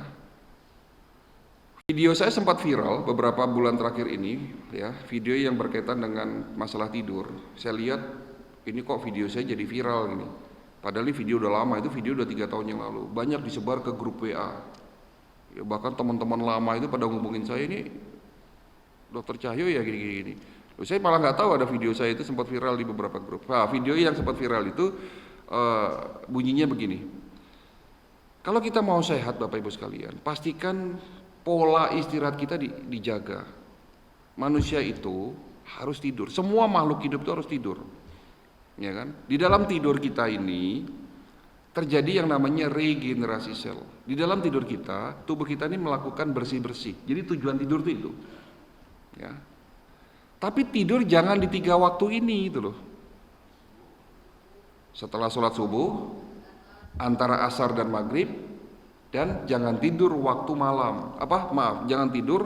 Video saya sempat viral beberapa bulan terakhir ini, ya, video yang berkaitan dengan masalah tidur. Saya lihat ini kok video saya jadi viral gini. Padahal ini video udah lama, itu video udah 3 tahun yang lalu. Banyak disebar ke grup WA. Ya, bahkan teman-teman lama itu pada ngubungin saya, ini Dokter Cahyo ya gini-gini. Saya malah nggak tahu ada video saya itu sempat viral di beberapa grup. Nah, video yang sempat viral itu bunyinya begini. Kalau kita mau sehat Bapak Ibu sekalian, pastikan pola istirahat kita dijaga. Manusia itu harus tidur. Semua makhluk hidup itu harus tidur. Ya kan? Di dalam tidur kita ini terjadi yang namanya regenerasi sel. Di dalam tidur kita, tubuh kita ini melakukan bersih-bersih. Jadi tujuan tidur itu. Ya. Tapi tidur jangan di 3 waktu ini itu loh. Setelah sholat subuh, antara asar dan maghrib, dan jangan tidur waktu malam. Jangan tidur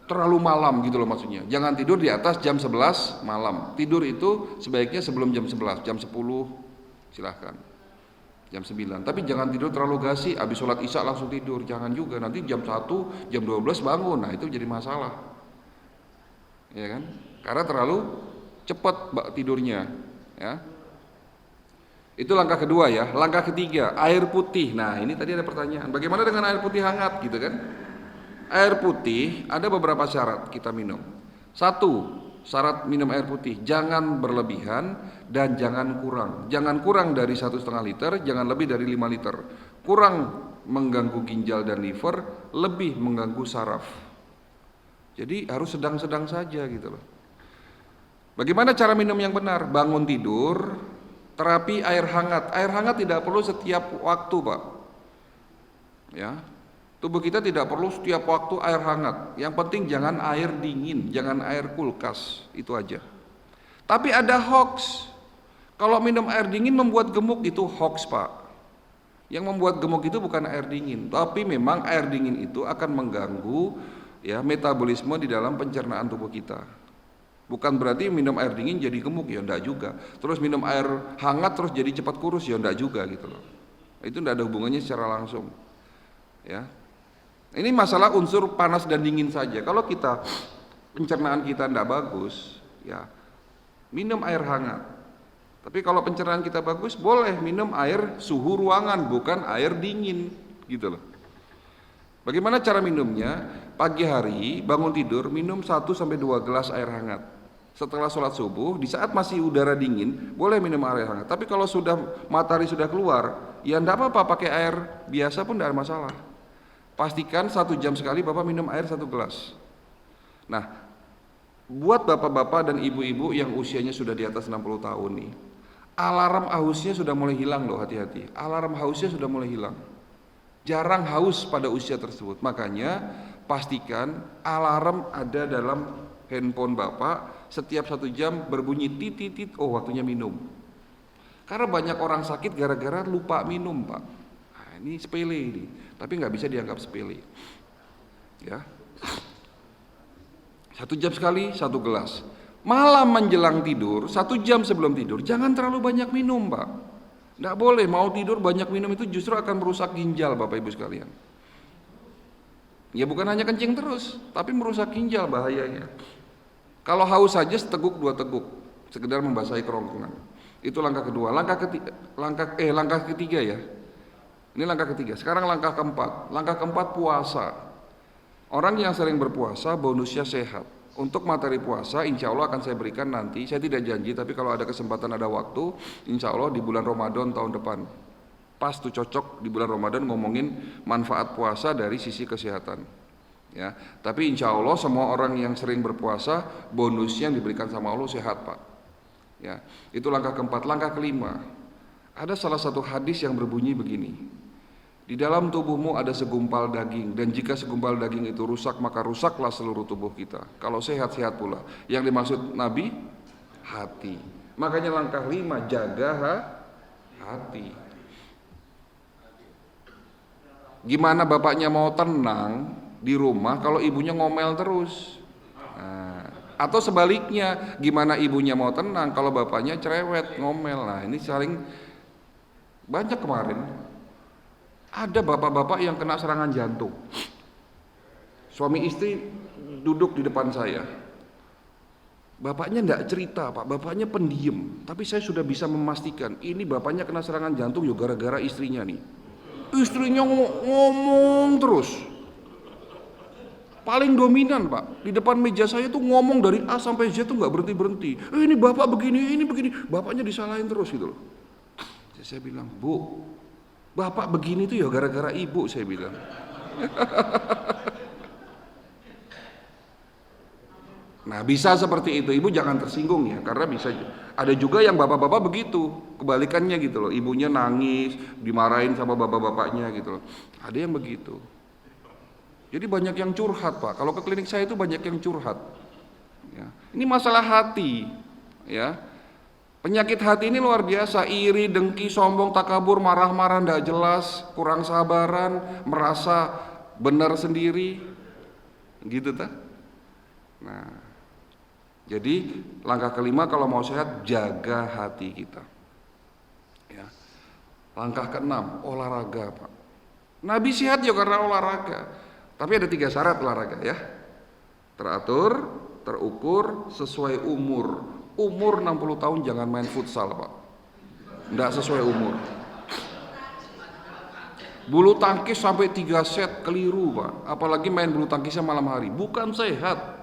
terlalu malam gitu loh maksudnya. Jangan tidur di atas jam 11 malam. Tidur itu sebaiknya sebelum jam 11, jam 10 silahkan. Jam 9, tapi jangan tidur terlalu gasi, habis sholat isya langsung tidur, jangan juga, nanti jam 1, jam 12 bangun, nah itu jadi masalah. Ya kan? Karena terlalu cepat tidurnya, ya. Itu langkah kedua ya. Langkah ketiga, air putih. Nah, ini tadi ada pertanyaan, bagaimana dengan air putih hangat gitu kan? Air putih ada beberapa syarat kita minum. 1, syarat minum air putih, jangan berlebihan dan jangan kurang. Jangan kurang dari 1,5 liter, jangan lebih dari 5 liter. Kurang mengganggu ginjal dan liver, lebih mengganggu saraf. Jadi harus sedang-sedang saja gitu loh. Bagaimana cara minum yang benar? Bangun tidur, terapi air hangat. Air hangat tidak perlu setiap waktu, Pak. Ya. Tubuh kita tidak perlu setiap waktu air hangat. Yang penting jangan air dingin, jangan air kulkas, itu aja. Tapi ada hoax. Kalau minum air dingin membuat gemuk, itu hoax Pak. Yang membuat gemuk itu bukan air dingin, tapi memang air dingin itu akan mengganggu ya metabolisme di dalam pencernaan tubuh kita. Bukan berarti minum air dingin jadi gemuk, ya enggak juga. Terus minum air hangat terus jadi cepat kurus, ya enggak juga gitu loh. Itu enggak ada hubungannya secara langsung. Ya. Ini masalah unsur panas dan dingin saja. Kalau kita pencernaan kita tidak bagus, ya minum air hangat. Tapi kalau pencernaan kita bagus, boleh minum air suhu ruangan, bukan air dingin, gitu loh. Bagaimana cara minumnya? Pagi hari bangun tidur minum 1-2 gelas air hangat. Setelah sholat subuh, di saat masih udara dingin, boleh minum air hangat. Tapi kalau sudah matahari sudah keluar, ya tidak apa-apa, pakai air biasa pun tidak ada masalah. Pastikan 1 jam sekali Bapak minum air 1 gelas. Nah, buat bapak-bapak dan ibu-ibu yang usianya sudah di atas 60 tahun nih, alarm hausnya sudah mulai hilang loh, hati-hati. Alarm hausnya sudah mulai hilang. Jarang haus pada usia tersebut. Makanya pastikan alarm ada dalam handphone Bapak, setiap 1 jam berbunyi titit, oh waktunya minum. Karena banyak orang sakit gara-gara lupa minum Pak. Nah, ini sepele ini. Tapi nggak bisa dianggap sepele, ya. 1 jam sekali 1 gelas. Malam menjelang tidur, 1 jam sebelum tidur, jangan terlalu banyak minum, Pak. Nggak boleh, mau tidur banyak minum itu justru akan merusak ginjal, Bapak Ibu sekalian. Ya bukan hanya kencing terus, tapi merusak ginjal bahayanya. Kalau haus saja seteguk 2 teguk, sekedar membasahi kerongkongan. Itu langkah kedua. Langkah ketiga ya. Ini langkah ketiga. Sekarang langkah keempat. Langkah keempat, puasa. Orang yang sering berpuasa bonusnya sehat. Untuk materi puasa insya Allah akan saya berikan nanti. Saya tidak janji, tapi kalau ada kesempatan, ada waktu, insya Allah di bulan Ramadan tahun depan. Pas tuh cocok di bulan Ramadan ngomongin manfaat puasa dari sisi kesehatan. Ya, tapi insya Allah semua orang yang sering berpuasa bonusnya yang diberikan sama Allah sehat, Pak. Ya, itu langkah keempat. Langkah kelima, ada salah satu hadis yang berbunyi begini: di dalam tubuhmu ada segumpal daging, dan jika segumpal daging itu rusak maka rusaklah seluruh tubuh kita. Kalau sehat, sehat pula. Yang dimaksud Nabi, hati. Makanya langkah 5, jaga hati. Gimana bapaknya mau tenang di rumah kalau ibunya ngomel terus? Nah, atau sebaliknya, gimana ibunya mau tenang kalau bapaknya cerewet, ngomel? Nah, ini saling banyak. Kemarin ada bapak-bapak yang kena serangan jantung. Suami istri duduk di depan saya. Bapaknya enggak cerita, Pak. Bapaknya pendiam. Tapi saya sudah bisa memastikan ini bapaknya kena serangan jantung ya gara-gara istrinya nih. Istrinya ngomong terus. Paling dominan, Pak. Di depan meja saya tuh ngomong dari A sampai Z tuh nggak berhenti-berhenti. Ini bapak begini, ini begini. Bapaknya disalahin terus gitu loh. Saya bilang, Bu, bapak begini tuh ya gara-gara ibu, saya bilang. Nah, bisa seperti itu. Ibu jangan tersinggung ya, karena bisa ada juga yang bapak-bapak begitu, kebalikannya gitu loh. Ibunya nangis, dimarahin sama bapak-bapaknya gitu loh. Ada yang begitu. Jadi banyak yang curhat, Pak. Kalau ke klinik saya itu banyak yang curhat. Ya. Ini masalah hati, ya. Penyakit hati ini luar biasa. Iri, dengki, sombong, takabur, marah-marah, tidak jelas, kurang sabaran, merasa benar sendiri, gitu tak? Nah, jadi langkah kelima kalau mau sehat, jaga hati kita. Ya. Langkah keenam, olahraga, Pak. Nabi sehat ya karena olahraga. Tapi ada 3 syarat olahraga ya. Teratur, terukur, sesuai umur. Umur 60 tahun jangan main futsal, Pak. Enggak sesuai umur. Bulu tangkis sampai 3 set keliru, Pak. Apalagi main bulu tangkisnya malam hari, bukan sehat.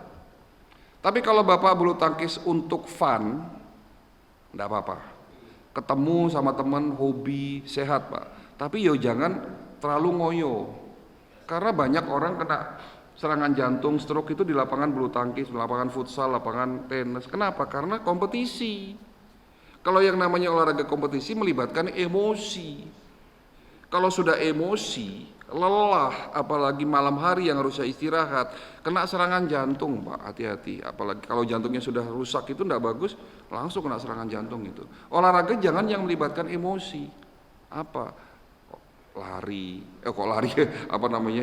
Tapi kalau Bapak bulu tangkis untuk fun, enggak apa-apa. Ketemu sama teman, hobi, sehat, Pak. Tapi yo jangan terlalu ngoyo. Karena banyak orang kena serangan jantung, stroke itu di lapangan bulu tangkis, lapangan futsal, lapangan tenis. Kenapa? Karena kompetisi. Kalau yang namanya olahraga kompetisi melibatkan emosi. Kalau sudah emosi, lelah, apalagi malam hari yang harusnya istirahat, kena serangan jantung, Pak, hati-hati. Apalagi kalau jantungnya sudah rusak itu tidak bagus, langsung kena serangan jantung itu. Olahraga jangan yang melibatkan emosi. Apa? Lari,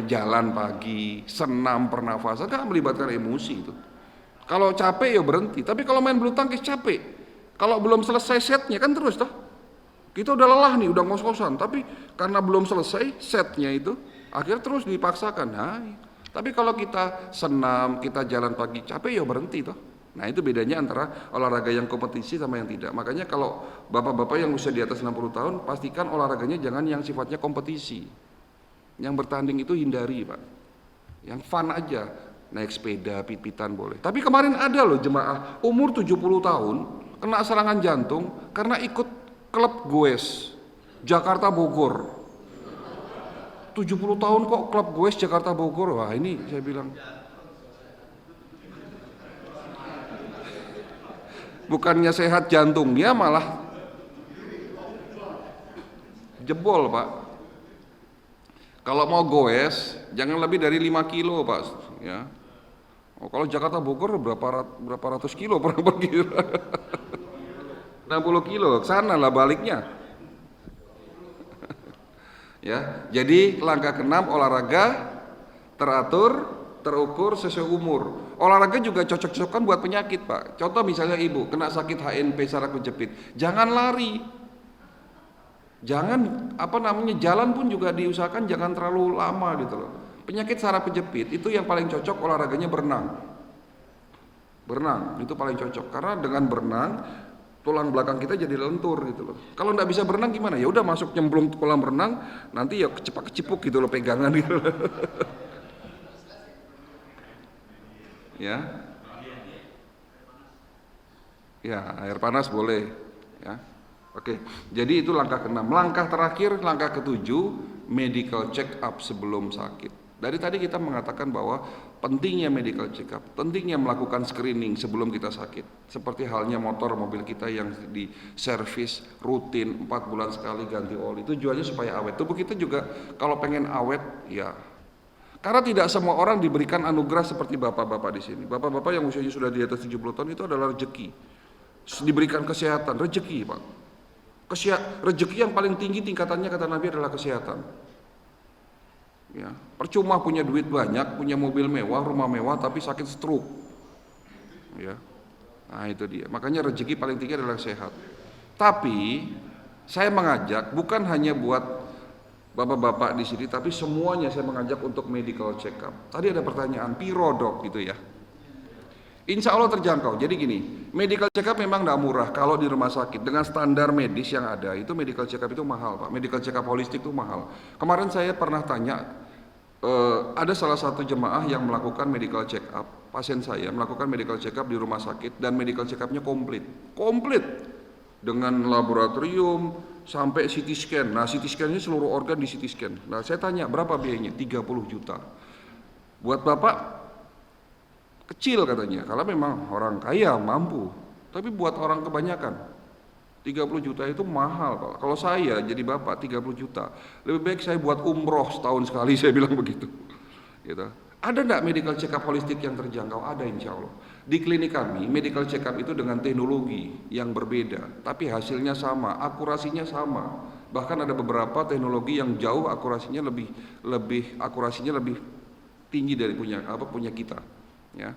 jalan pagi, senam, pernafasan, kan melibatkan emosi itu. Kalau capek ya berhenti. Tapi kalau main bulu tangkis capek, kalau belum selesai setnya kan terus toh. Kita udah lelah nih, udah ngos-ngosan, tapi karena belum selesai setnya itu, akhirnya terus dipaksakan. Nah, tapi kalau kita senam, kita jalan pagi, capek ya berhenti toh. Nah, itu bedanya antara olahraga yang kompetisi sama yang tidak. Makanya kalau bapak-bapak yang usia di atas 60 tahun, pastikan olahraganya jangan yang sifatnya kompetisi. Yang bertanding itu hindari, Pak. Yang fun aja, naik sepeda, pipitan boleh. Tapi kemarin ada loh jemaah umur 70 tahun kena serangan jantung karena ikut klub goes Jakarta Bogor. 70 tahun kok klub goes Jakarta Bogor. Wah, ini saya bilang bukannya sehat jantungnya malah jebol, Pak. Kalau mau goes jangan lebih dari 5 kilo, Pak, ya. Oh, kalau Jakarta Bogor berapa ratus kilo pernah pergi. 60 kilo, sana lah baliknya. Ya, jadi langkah ke-6 olahraga teratur, terukur, sesuai umur. Olahraga juga cocok-cocokan buat penyakit, Pak. Contoh misalnya ibu kena sakit HNP saraf kejepit, jangan lari. Jangan jalan pun juga diusahakan jangan terlalu lama gitu loh. Penyakit saraf kejepit itu yang paling cocok olahraganya berenang. Berenang itu paling cocok karena dengan berenang tulang belakang kita jadi lentur gitu loh. Kalau nggak bisa berenang gimana? Ya udah masuk nyemplung ke kolam renang, nanti ya kecepak-kecipuk gitu loh pegangan gitu loh. Ya. Ya, air panas boleh, ya. Oke. Jadi itu langkah ke-6. Langkah terakhir, langkah ke-7, medical check up sebelum sakit. Dari tadi kita mengatakan bahwa pentingnya medical check up, pentingnya melakukan screening sebelum kita sakit. Seperti halnya motor mobil kita yang di servis rutin 4 bulan sekali ganti oli. Tujuannya supaya awet. Tubuh kita juga kalau pengen awet ya. Karena tidak semua orang diberikan anugerah seperti bapak-bapak di sini. Bapak-bapak yang usianya sudah di atas 70 tahun itu adalah rezeki. Diberikan kesehatan, rezeki, Pak. Rezeki yang paling tinggi tingkatannya kata Nabi adalah kesehatan. Ya, percuma punya duit banyak, punya mobil mewah, rumah mewah, tapi sakit stroke. Ya, nah itu dia. Makanya rezeki paling tinggi adalah sehat. Tapi saya mengajak bukan hanya buat bapak-bapak di sini, tapi semuanya saya mengajak untuk medical check up. Tadi ada pertanyaan, piro dok gitu ya. Insya Allah terjangkau. Jadi gini, medical check up memang tidak murah kalau di rumah sakit. Dengan standar medis yang ada, itu medical check up itu mahal Pak. Medical check up holistik itu mahal. Kemarin saya pernah tanya, ada salah satu jemaah yang melakukan medical check up. Pasien saya melakukan medical check up di rumah sakit dan medical check upnya komplit. Komplit. Dengan laboratorium sampai CT scan. Nah CT scan-nya seluruh organ di CT scan. Nah saya tanya berapa biayanya? 30 juta. Buat bapak kecil katanya, kalau memang orang kaya mampu. Tapi buat orang kebanyakan 30 juta itu mahal Pak. Kalau saya jadi bapak 30 juta, lebih baik saya buat umroh setahun sekali, saya bilang begitu. Gitu. Ada enggak medical check up holistik yang terjangkau? Ada insya Allah. Di klinik kami, medical check up itu dengan teknologi yang berbeda, tapi hasilnya sama, akurasinya sama. Bahkan ada beberapa teknologi yang jauh akurasinya lebih tinggi dari punya kita. Ya.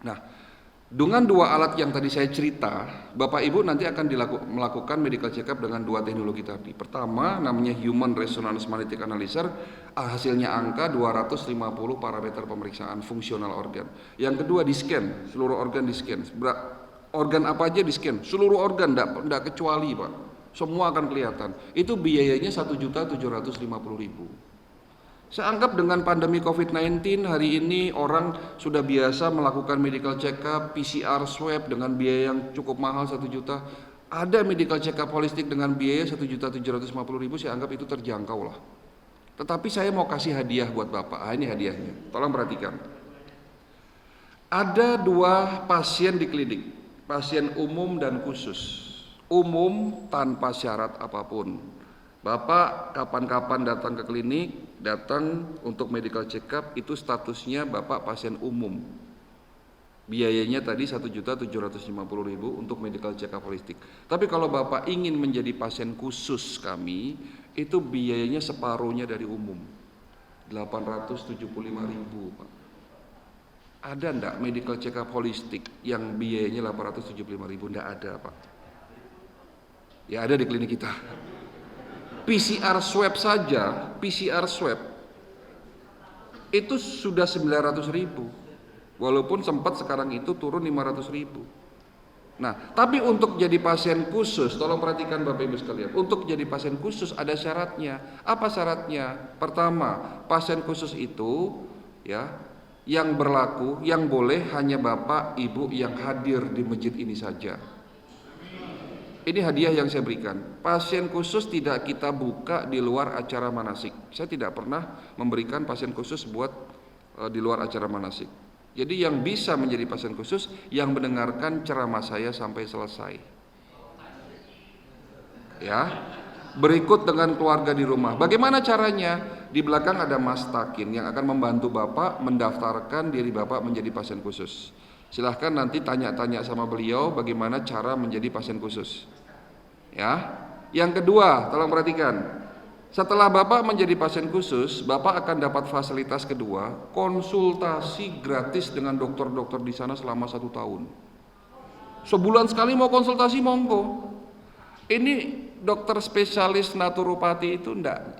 Nah, dengan dua alat yang tadi saya cerita, Bapak Ibu nanti akan melakukan medical check up dengan dua teknologi tadi. Pertama namanya Human Resonance Magnetic Analyzer, hasilnya angka 250 parameter pemeriksaan fungsional organ. Yang kedua di scan, seluruh organ di scan. Organ apa aja di scan, seluruh organ, enggak kecuali Pak. Semua akan kelihatan. Itu biayanya 1.750.000. Saya anggap dengan pandemi COVID-19 hari ini orang sudah biasa melakukan medical check up, PCR swab dengan biaya yang cukup mahal 1 juta. Ada medical check up holistik dengan biaya 1.750.000, saya anggap itu terjangkau lah. Tetapi saya mau kasih hadiah buat Bapak. Ini hadiahnya. Tolong perhatikan. Ada 2 pasien di klinik, pasien umum dan khusus. Umum tanpa syarat apapun. Bapak kapan-kapan datang ke klinik, datang untuk medical check up, itu statusnya Bapak pasien umum. Biayanya tadi 1.750.000 untuk medical check up holistik. Tapi kalau Bapak ingin menjadi pasien khusus kami, itu biayanya separuhnya dari umum. 875.000 Pak. Ada enggak medical check up holistik yang biayanya 875.000? Enggak ada Pak. Ya ada di klinik kita. PCR swab saja, PCR swab itu sudah 900.000, walaupun sempat sekarang itu turun 500.000. Nah, tapi untuk jadi pasien khusus, tolong perhatikan Bapak Ibu sekalian, untuk jadi pasien khusus ada syaratnya. Apa syaratnya? Pertama, pasien khusus itu ya yang berlaku, yang boleh hanya Bapak Ibu yang hadir di masjid ini saja. Ini hadiah yang saya berikan. Pasien khusus tidak kita buka di luar acara manasik. Saya tidak pernah memberikan pasien khusus buat di luar acara manasik. Jadi yang bisa menjadi pasien khusus yang mendengarkan ceramah saya sampai selesai. Ya. Berikut dengan keluarga di rumah. Bagaimana caranya? Di belakang ada Mas Takin yang akan membantu Bapak mendaftarkan diri Bapak menjadi pasien khusus. Silahkan nanti tanya-tanya sama beliau bagaimana cara menjadi pasien khusus. Ya. Yang kedua, tolong perhatikan. Setelah Bapak menjadi pasien khusus, Bapak akan dapat fasilitas kedua, konsultasi gratis dengan dokter-dokter di sana selama 1 tahun. Sebulan sekali mau konsultasi monggo. Ini dokter spesialis naturopati itu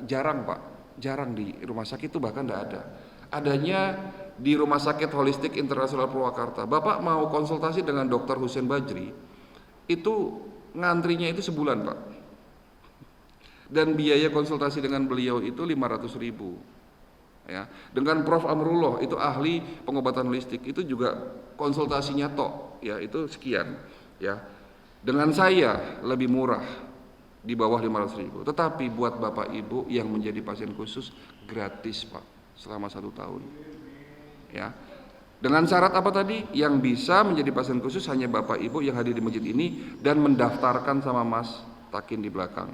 jarang Pak. Jarang di rumah sakit itu bahkan enggak ada. Adanya di Rumah Sakit Holistik Internasional Purwakarta. Bapak mau konsultasi dengan Dr. Husein Bajri, itu ngantrinya itu sebulan Pak. Dan biaya konsultasi dengan beliau itu 500.000. Ya. Dengan Prof. Amrullah itu ahli pengobatan holistik, itu juga konsultasinya tok, ya itu sekian. Ya. Dengan saya lebih murah di bawah 500.000. Tetapi buat Bapak Ibu yang menjadi pasien khusus gratis Pak. selama 1 tahun. Ya. Dengan syarat apa tadi? Yang bisa menjadi pasien khusus hanya Bapak Ibu yang hadir di masjid ini dan mendaftarkan sama Mas Takin di belakang.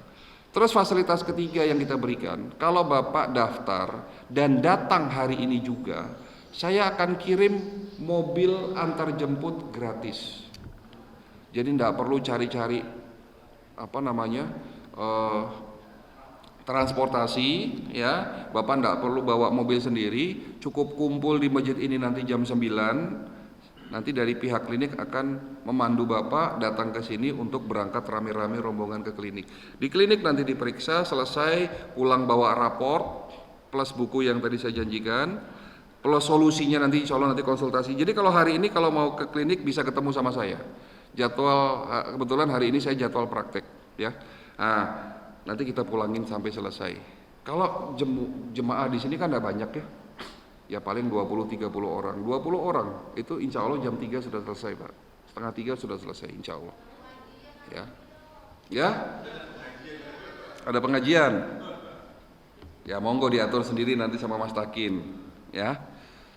Terus fasilitas ketiga yang kita berikan, kalau Bapak daftar dan datang hari ini juga, saya akan kirim mobil antar jemput gratis. Jadi tidak perlu cari-cari transportasi, ya. Bapak tidak perlu bawa mobil sendiri, cukup kumpul di masjid ini nanti jam 9. Nanti dari pihak klinik akan memandu Bapak datang ke sini untuk berangkat rame-rame rombongan ke klinik. Di klinik nanti diperiksa, selesai pulang bawa raport plus buku yang tadi saya janjikan, plus solusinya nanti insya Allah nanti konsultasi. Jadi kalau hari ini kalau mau ke klinik bisa ketemu sama saya. Jadwal kebetulan hari ini saya jadwal praktek, ya. Nah, nanti kita pulangin sampai selesai. Kalau jemaah di sini kan tidak banyak, ya. Ya paling 20-30 orang. 20 orang itu insya Allah jam 3 sudah selesai, Pak. Setengah 3 sudah selesai insya Allah. Ya. Ya. Ada pengajian. Ya monggo diatur sendiri nanti sama Mas Takin. Ya.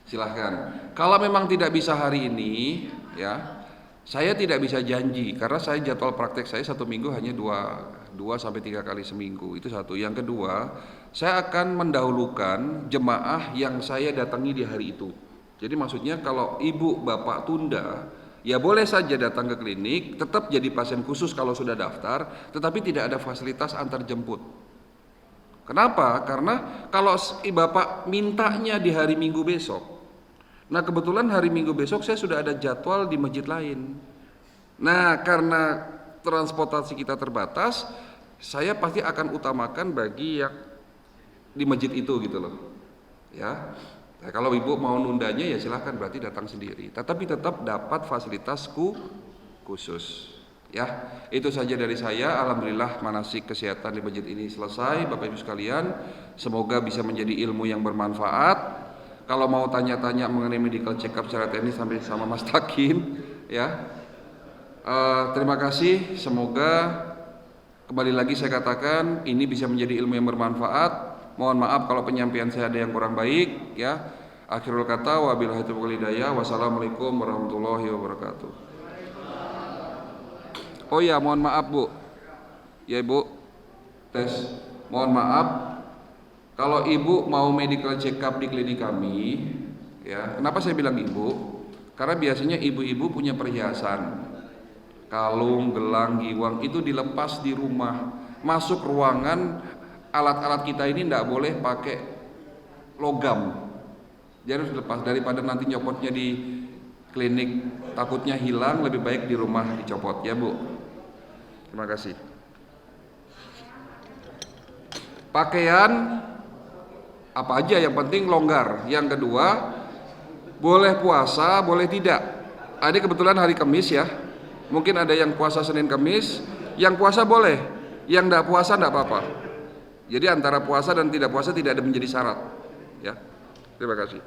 Silahkan. Kalau memang tidak bisa hari ini, ya. Saya tidak bisa janji karena saya jadwal praktek saya 1 minggu hanya 2 sampai 3 kali seminggu. Itu satu. Yang kedua, saya akan mendahulukan jemaah yang saya datangi di hari itu. Jadi maksudnya kalau ibu bapak tunda, ya boleh saja datang ke klinik, tetap jadi pasien khusus kalau sudah daftar, tetapi tidak ada fasilitas antar jemput. Kenapa? Karena kalau bapak mintanya di hari Minggu besok, nah kebetulan hari Minggu besok saya sudah ada jadwal di masjid lain. Nah karena transportasi kita terbatas, saya pasti akan utamakan bagi yang di masjid itu gitu loh. Ya. Nah, kalau ibu mau nundanya ya silahkan, berarti datang sendiri. Tetapi tetap dapat fasilitas khusus. Ya, itu saja dari saya. Alhamdulillah manasik kesehatan di masjid ini selesai, Bapak Ibu sekalian. Semoga bisa menjadi ilmu yang bermanfaat. Kalau mau tanya-tanya mengenai medical check up secara teknis sampai sama Mas Takin, ya. Terima kasih. Semoga kembali lagi saya katakan ini bisa menjadi ilmu yang bermanfaat. Mohon maaf kalau penyampaian saya ada yang kurang baik, ya. Akhirul kata wabillahi taufiq wal hidayah. Wassalamualaikum warahmatullahi wabarakatuh. Oh ya, mohon maaf Bu. Ya Ibu. Tes. Mohon maaf. Kalau ibu mau medical check up di klinik kami, ya, kenapa saya bilang ibu? Karena biasanya ibu-ibu punya perhiasan, kalung, gelang, giwang itu dilepas di rumah, masuk ruangan, alat-alat kita ini tidak boleh pakai logam, jadi harus dilepas. Daripada nanti nyopotnya di klinik takutnya hilang, lebih baik di rumah dicopot, ya Bu. Terima kasih. Pakaian apa aja yang penting longgar. Yang kedua, boleh puasa, boleh tidak. Ini kebetulan hari Kamis ya. Mungkin ada yang puasa Senin Kamis, yang puasa boleh, yang tidak puasa tidak apa-apa. Jadi antara puasa dan tidak puasa tidak ada menjadi syarat. Ya. Terima kasih.